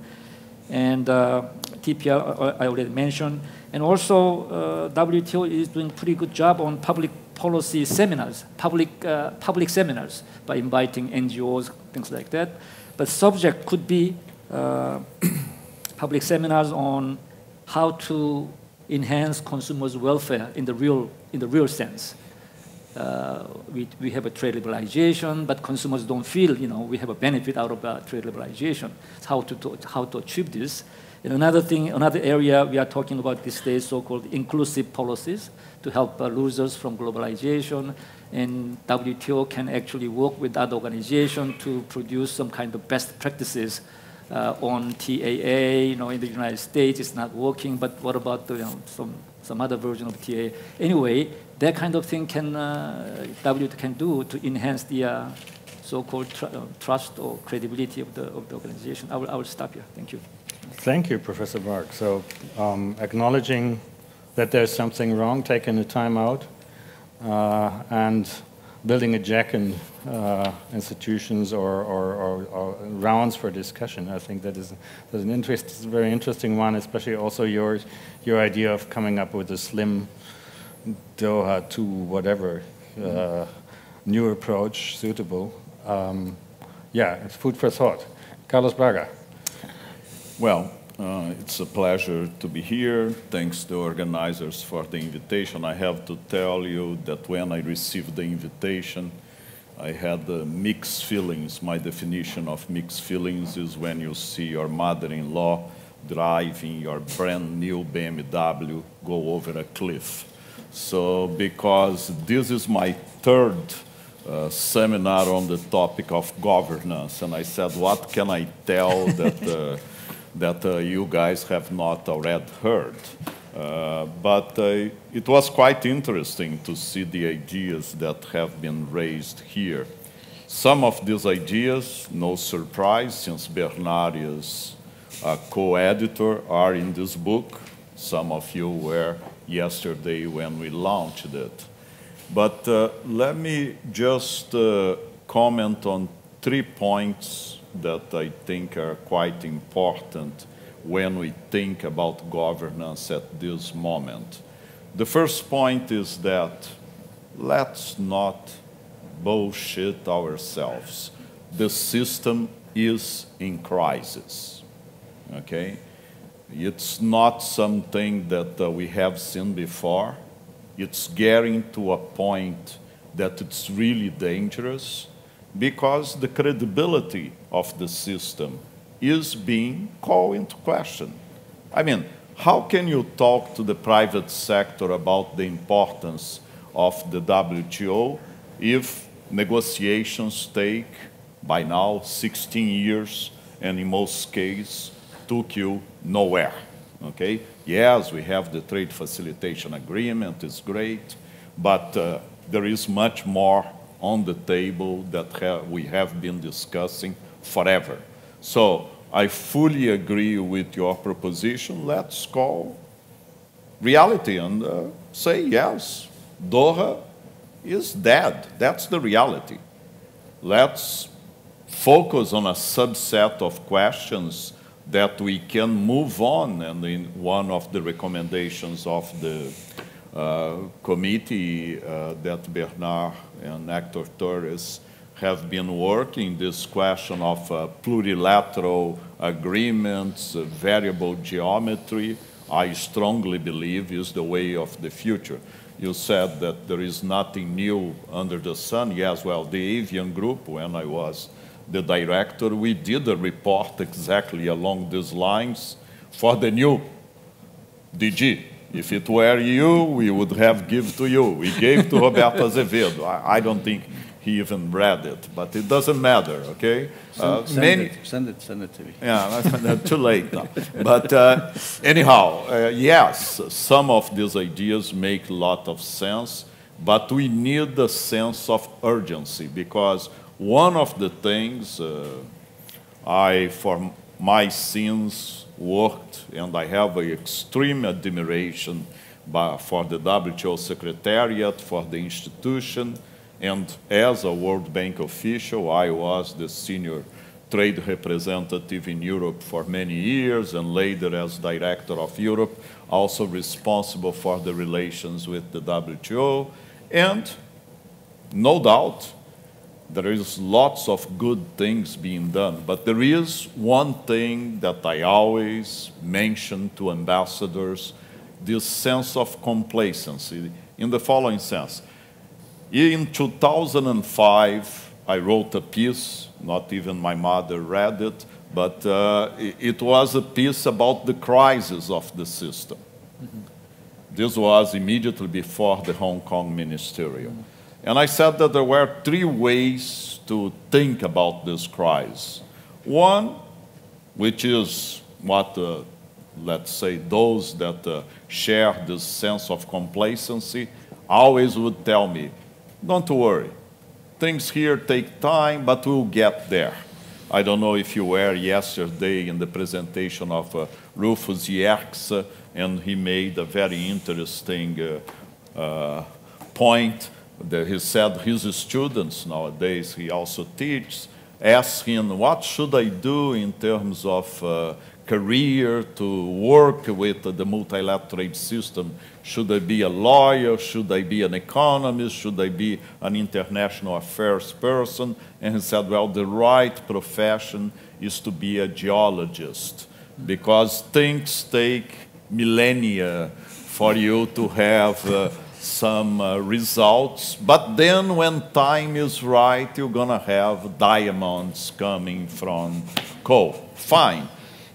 And TPR I already mentioned. And also, WTO is doing a pretty good job on public policy seminars, public seminars, by inviting NGOs, things like that. But subject could be public seminars on how to enhance consumers' welfare in the real sense. We have a trade liberalization, but consumers don't feel we have a benefit out of trade liberalization. It's how to achieve this. And another area we are talking about these days, so-called inclusive policies to help losers from globalization. And WTO can actually work with other organizations to produce some kind of best practices on TAA. In the United States, it's not working, but what about some other version of TAA? Anyway, that kind of thing WTO can do to enhance the so-called trust or credibility of the organization. I will stop here. Thank you. Thank you, Professor Mark. So acknowledging that there's something wrong, taking a time out, and building a jack in institutions or rounds for discussion. I think that is a very interesting one, especially also your idea of coming up with a slim Doha to whatever new approach suitable. Yeah, it's food for thought. Carlos Braga. Well, it's a pleasure to be here. Thanks to the organizers for the invitation. I have to tell you that when I received the invitation, I had mixed feelings. My definition of mixed feelings is when you see your mother-in-law driving your brand new BMW go over a cliff. So because this is my third seminar on the topic of governance, and I said, what can I tell that that you guys have not already heard. But it was quite interesting to see the ideas that have been raised here. Some of these ideas, no surprise, since Bernard is a co-editor, are in this book. Some of you were yesterday when we launched it. But let me just comment on 3 points that I think are quite important when we think about governance at this moment. The first point is that let's not bullshit ourselves. The system is in crisis, okay? It's not something that we have seen before. It's getting to a point that it's really dangerous, because the credibility of the system is being called into question. I mean, how can you talk to the private sector about the importance of the WTO if negotiations take, by now, 16 years, and in most cases, took you nowhere, okay? Yes, we have the trade facilitation agreement, it's great, but there is much more on the table that we have been discussing forever. So I fully agree with your proposition. Let's call reality and say, yes, Doha is dead. That's the reality. Let's focus on a subset of questions that we can move on. And in one of the recommendations of the committee that Bernard and Hector Torres have been working, this question of plurilateral agreements, variable geometry, I strongly believe is the way of the future. You said that there is nothing new under the sun. Yes, well, the Avian Group, when I was the director, we did a report exactly along these lines for the new DG. If it were you, we would have given to you. We gave to Roberto Azevedo. I don't think he even read it, but it doesn't matter, okay? Send it to me. Yeah, too late now. But anyhow, yes, some of these ideas make a lot of sense, but we need a sense of urgency, because one of the things my sins worked, and I have an extreme admiration for the WTO Secretariat, for the institution, and as a World Bank official, I was the senior trade representative in Europe for many years, and later as director of Europe, also responsible for the relations with the WTO. And no doubt, there is lots of good things being done, but there is one thing that I always mention to ambassadors, this sense of complacency, in the following sense. In 2005, I wrote a piece, not even my mother read it, but it was a piece about the crisis of the system. This was immediately before the Hong Kong ministerial. And I said that there were three ways to think about this crisis. One, which is what, let's say, those that share this sense of complacency always would tell me, don't worry, things here take time, but we'll get there. I don't know if you were yesterday in the presentation of Rufus Yerkes, and he made a very interesting point. That he said his students nowadays, he also teaches, ask him, what should I do in terms of career to work with the multilateral trade system? Should I be a lawyer? Should I be an economist? Should I be an international affairs person? And he said, well, the right profession is to be a geologist, because things take millennia for you to have some results, but then when time is right, you're gonna have diamonds coming from coal. Fine.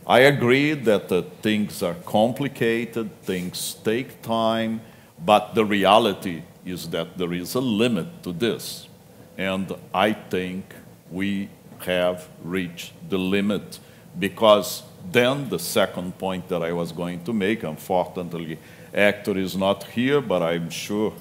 I agree that things are complicated, things take time, but the reality is that there is a limit to this. And I think we have reached the limit, because then the second point that I was going to make, unfortunately, Hector is not here, but I'm sure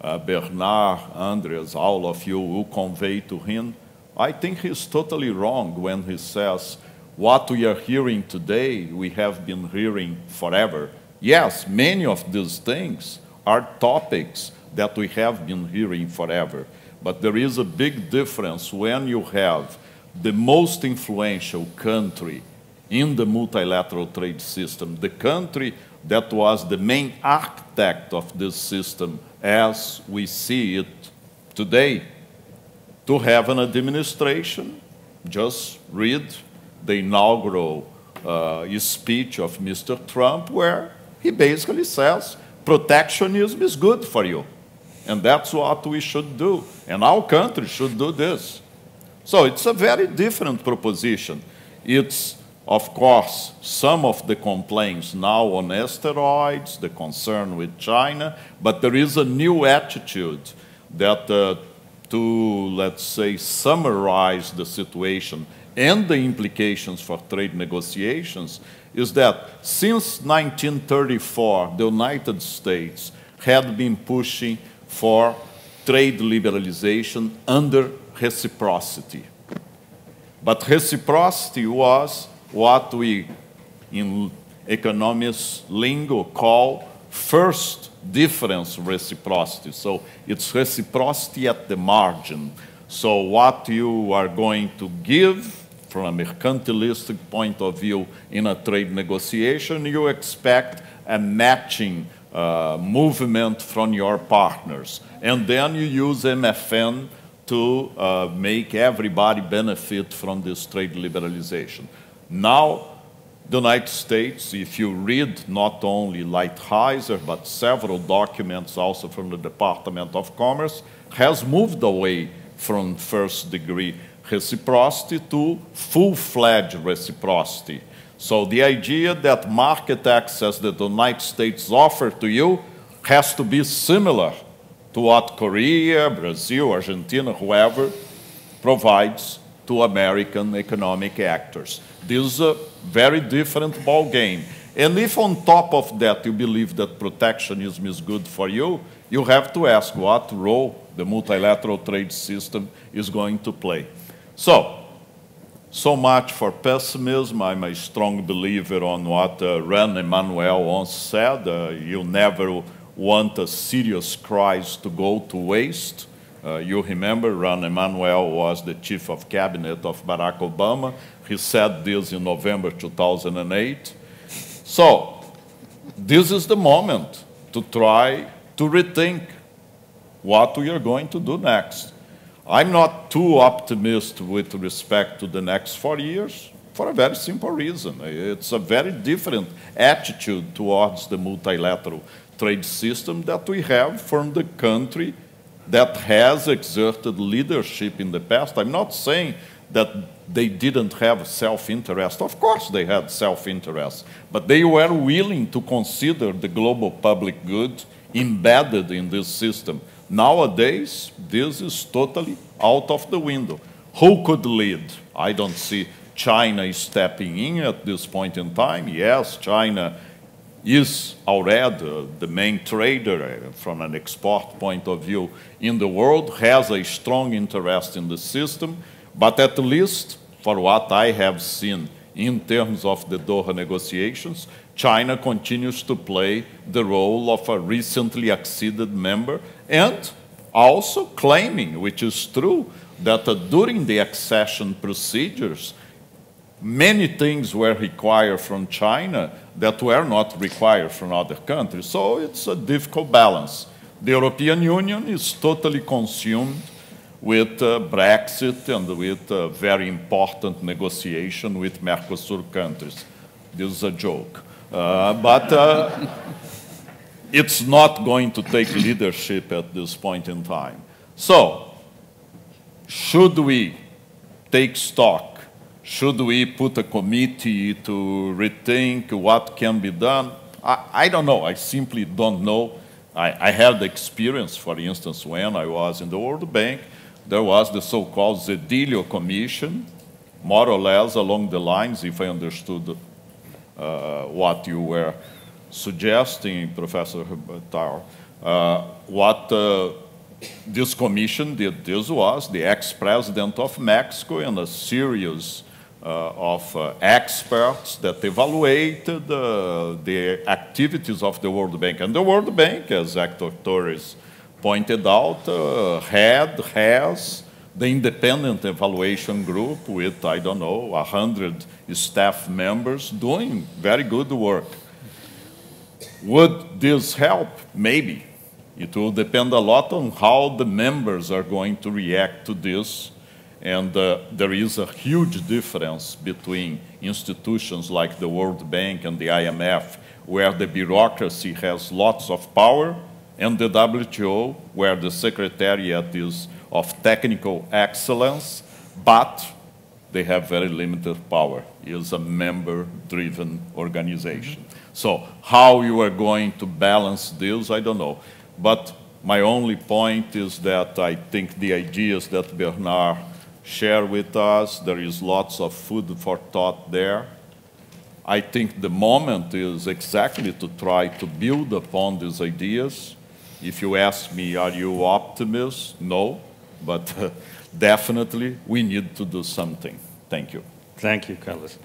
Bernard, Andreas, all of you will convey to him. I think he's totally wrong when he says, what we are hearing today, we have been hearing forever. Yes, many of these things are topics that we have been hearing forever. But there is a big difference when you have the most influential country in the multilateral trade system, the country that was the main architect of this system as we see it today, to have an administration. Just read the inaugural speech of Mr. Trump, where he basically says protectionism is good for you. And that's what we should do. And our country should do this. So it's a very different proposition. It's, of course, some of the complaints now on asteroids, the concern with China, but there is a new attitude that, to, let's say, summarize the situation and the implications for trade negotiations, is that since 1934, the United States had been pushing for trade liberalization under reciprocity. But reciprocity was what we, in economist lingo, call first difference reciprocity. So it's reciprocity at the margin. So what you are going to give from a mercantilistic point of view in a trade negotiation, you expect a matching movement from your partners. And then you use MFN to make everybody benefit from this trade liberalization. Now, the United States, if you read not only Lighthizer, but several documents also from the Department of Commerce, has moved away from first-degree reciprocity to full-fledged reciprocity. So the idea that market access that the United States offers to you has to be similar to what Korea, Brazil, Argentina, whoever provides to American economic actors. This is a very different ballgame. And if on top of that you believe that protectionism is good for you, you have to ask what role the multilateral trade system is going to play. So, So much for pessimism. I'm a strong believer on what Ran Emanuel once said. You never want a serious crisis to go to waste. You remember Ran Emanuel was the chief of cabinet of Barack Obama. He said this in November 2008. So this is the moment to try to rethink what we are going to do next. I'm not too optimistic with respect to the next 4 years for a very simple reason. It's a very different attitude towards the multilateral trade system that we have from the country that has exerted leadership in the past. I'm not saying that they didn't have self-interest. Of course they had self-interest, but they were willing to consider the global public good embedded in this system. Nowadays, this is totally out of the window. Who could lead? I don't see China stepping in at this point in time. Yes, China is already the main trader from an export point of view in the world, has a strong interest in the system, but at least for what I have seen in terms of the Doha negotiations, China continues to play the role of a recently acceded member and also claiming, which is true, that during the accession procedures, many things were required from China that were not required from other countries. So it's a difficult balance. The European Union is totally consumed with Brexit and with a very important negotiation with Mercosur countries. This is a joke. But it's not going to take leadership at this point in time. So, should we take stock? Should we put a committee to rethink what can be done? I don't know. I simply don't know. I had the experience, for instance, when I was in the World Bank, there was the so-called Zedillo Commission, more or less along the lines, if I understood what you were suggesting, Professor Taeho. What this commission did, this was the ex-president of Mexico and a series of experts that evaluated the activities of the World Bank. And the World Bank, as Hector Torres pointed out, has the independent evaluation group with, I don't know, 100 staff members doing very good work. Would this help? Maybe. It will depend a lot on how the members are going to react to this. And there is a huge difference between institutions like the World Bank and the IMF, where the bureaucracy has lots of power, and the WTO, where the Secretariat is of technical excellence, but they have very limited power. It is a member-driven organization. So how you are going to balance this, I don't know. But my only point is that I think the ideas that Bernard shared with us, there is lots of food for thought there. I think the moment is exactly to try to build upon these ideas. If you ask me, are you optimist? No, but definitely we need to do something. Thank you. Thank you, Carlos.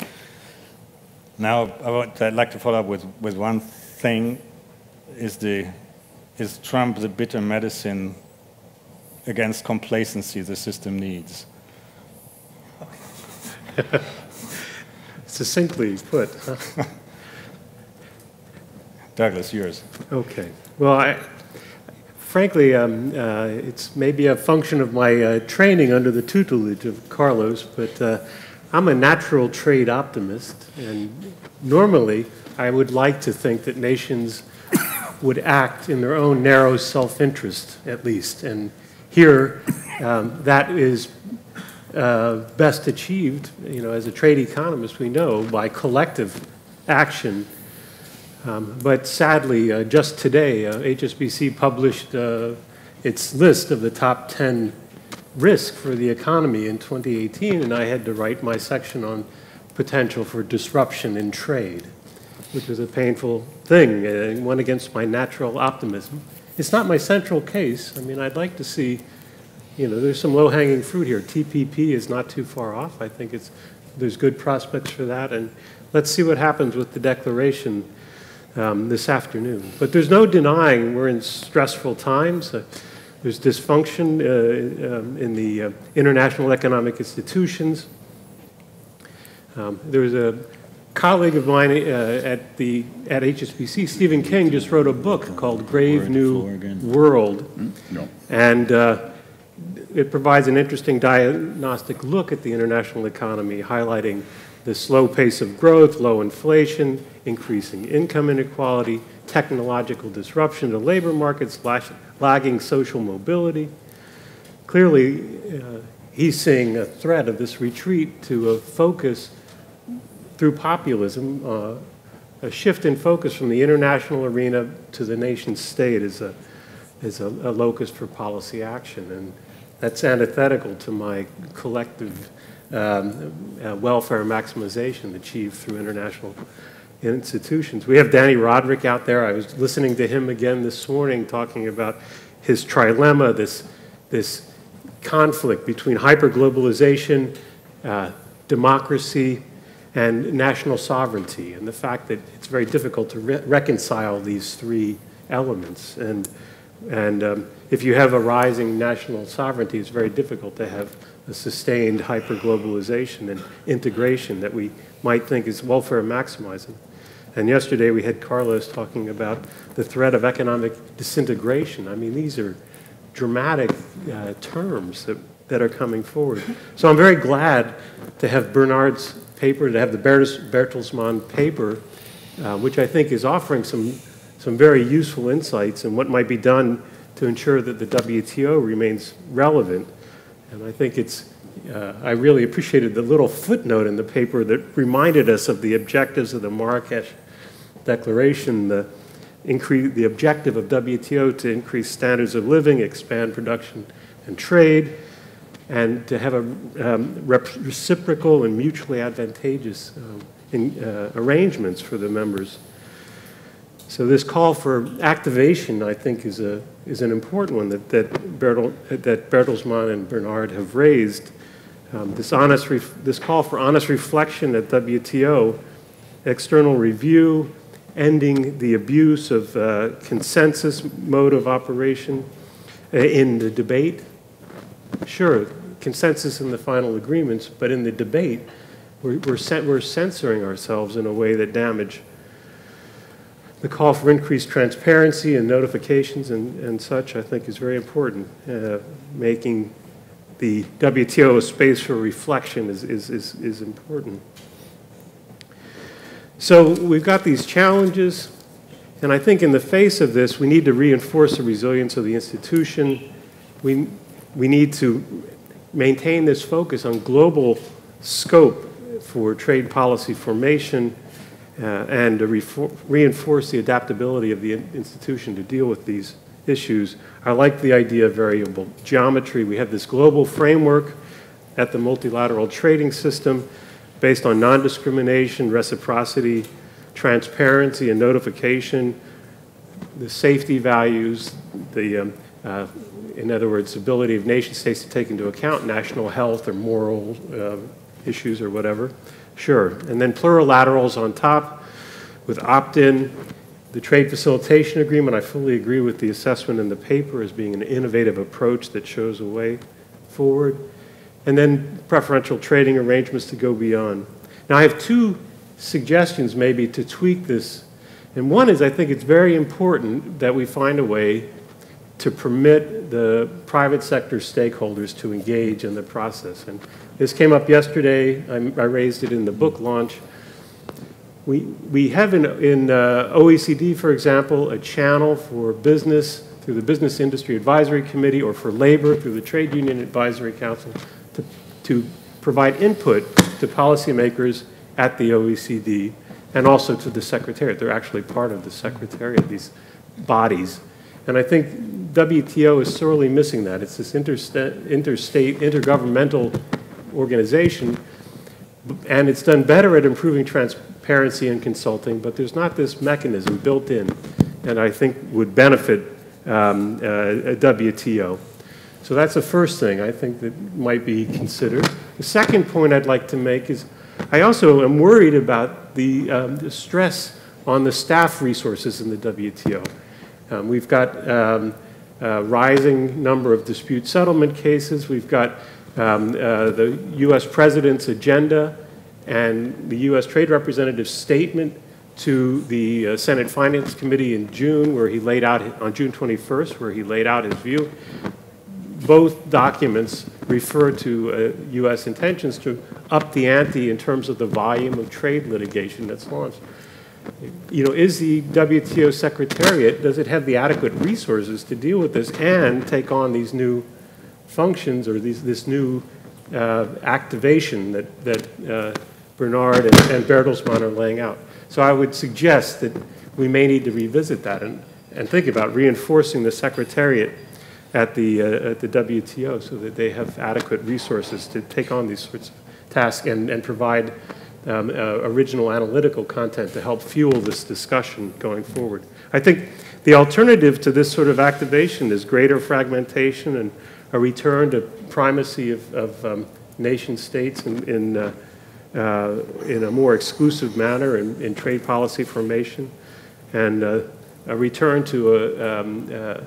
Now, I'd like to follow up with one thing. Is Trump the bitter medicine against complacency the system needs? Succinctly put. Douglas, yours. Okay. Well, frankly, it's maybe a function of my training under the tutelage of Carlos, but I'm a natural trade optimist, and normally I would like to think that nations would act in their own narrow self-interest, at least. And here, that is best achieved, as a trade economist, we know, by collective action. But sadly, just today, HSBC published its list of the top 10 risks for the economy in 2018, and I had to write my section on potential for disruption in trade, which was a painful thing, one against my natural optimism. It's not my central case. I mean, I'd like to see, there's some low-hanging fruit here. TPP is not too far off. I think it's there's good prospects for that, and let's see what happens with the declaration this afternoon. But there's no denying we're in stressful times. There's dysfunction in the international economic institutions. There was a colleague of mine at Hsbc, Stephen King, just wrote a book called Grave New World. And it provides an interesting diagnostic look at the international economy, highlighting the slow pace of growth, low inflation, increasing income inequality, technological disruption to labor markets, lagging social mobility. Clearly, he's seeing a threat of this retreat to a focus through populism, a shift in focus from the international arena to the nation state is a locus for policy action. And that's antithetical to my collective welfare maximization achieved through international institutions. We have Danny Roderick out there. I was listening to him again this morning talking about his trilemma, this conflict between hyperglobalization, democracy, and national sovereignty, and the fact that it's very difficult to reconcile these three elements. And if you have a rising national sovereignty, it's very difficult to have a sustained hyperglobalization and integration that we might think is welfare maximizing. And yesterday we had Carlos talking about the threat of economic disintegration. I mean, these are dramatic terms that are coming forward. So I'm very glad to have Bernard's paper, to have the Bertelsmann paper, which I think is offering some very useful insights in what might be done to ensure that the WTO remains relevant. And I think I really appreciated the little footnote in the paper that reminded us of the objectives of the Marrakesh Declaration, the objective of WTO to increase standards of living, expand production and trade, and to have a reciprocal and mutually advantageous arrangements for the members. So this call for activation, I think, is an important one that Bertelsmann and Bernard have raised. This call for honest reflection at WTO, external review, ending the abuse of consensus mode of operation in the debate. Sure, consensus in the final agreements, but in the debate, we're censoring ourselves in a way that damage. The call for increased transparency and notifications and such, I think, is very important. Making the WTO a space for reflection is important. So we've got these challenges, and I think in the face of this, we need to reinforce the resilience of the institution. We need to maintain this focus on global scope for trade policy formation and to reinforce the adaptability of the institution to deal with these issues. I like the idea of variable geometry. We have this global framework at the multilateral trading system based on non-discrimination, reciprocity, transparency, and notification, the safety values, in other words, the ability of nation states to take into account national health or moral issues or whatever. Sure. And then plurilaterals on top with opt-in, the trade facilitation agreement. I fully agree with the assessment in the paper as being an innovative approach that shows a way forward. And then preferential trading arrangements to go beyond. Now, I have two suggestions maybe to tweak this. And one is I think it's very important that we find a way to permit the private sector stakeholders to engage in the process. And this came up yesterday. I raised it in the book launch. We have in OECD, for example, a channel for business through the Business Industry Advisory Committee or for labor through the Trade Union Advisory Council to provide input to policymakers at the OECD and also to the Secretariat. They're actually part of the Secretariat, these bodies. And I think WTO is sorely missing that. It's this interstate, intergovernmental organization, and it's done better at improving transparency and consulting, but there's not this mechanism built in, and I think would benefit a WTO. So that's the first thing I think that might be considered. The second point I'd like to make is I also am worried about the stress on the staff resources in the WTO. We've got a rising number of dispute settlement cases. We've got the U.S. President's agenda and the U.S. Trade Representative's statement to the Senate Finance Committee in June, where he laid out, on June 21st, where he laid out his view. Both documents refer to U.S. intentions to up the ante in terms of the volume of trade litigation that's launched. You know, is the WTO Secretariat, does it have the adequate resources to deal with this and take on these new functions or this new activation that Bernard and Bertelsmann are laying out? So I would suggest that we may need to revisit that and think about reinforcing the Secretariat at the WTO so that they have adequate resources to take on these sorts of tasks and provide original analytical content to help fuel this discussion going forward. I think the alternative to this sort of activation is greater fragmentation and a return to primacy of nation states in a more exclusive manner in trade policy formation, and a return to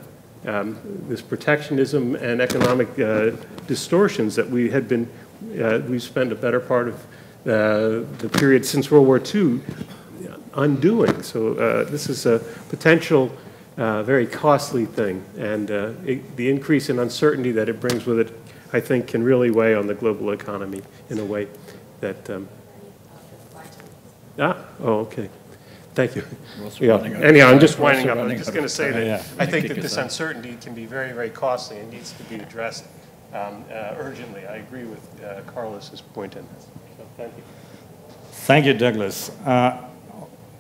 this protectionism and economic distortions that we had been, we've spent a better part of the period since World War II undoing. So this is a potential very costly thing, and the increase in uncertainty that it brings with it, I think, can really weigh on the global economy in a way that, okay. Thank you. Yeah. Anyhow, I'm just winding up. I'm just going to say that I think that this uncertainty can be very, very costly and needs to be addressed urgently. I agree with Carlos's point in this. So thank you. Thank you, Douglas.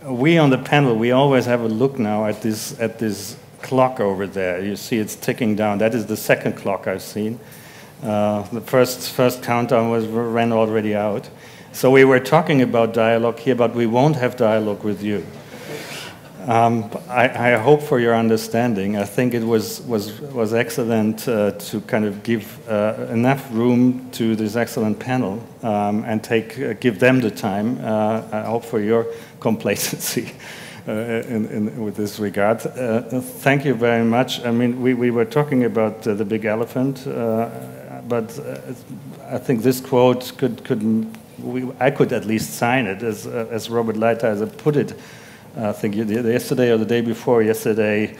We on the panel, we always have a look now at this clock over there. You see it's ticking down. That is the second clock I've seen. The first countdown ran already out. So we were talking about dialogue here, but we won't have dialogue with you. I hope for your understanding. I think it was excellent to kind of give enough room to this excellent panel and give them the time. I hope for your complacency with this regard. Thank you very much. I mean, we were talking about the big elephant, but I think this quote I could at least sign it, as Robert Lighthizer put it, I think yesterday or the day before yesterday,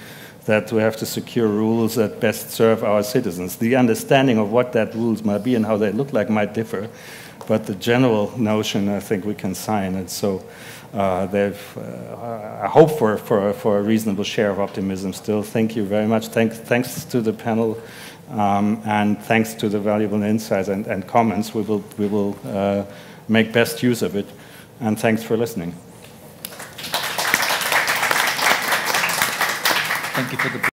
that we have to secure rules that best serve our citizens. The understanding of what that rules might be and how they look like might differ, but the general notion, I think we can sign it. So I hope for a reasonable share of optimism still. Thank you very much. Thanks to the panel. And thanks to the valuable insights and comments, we will make best use of it. And thanks for listening. Thank you for the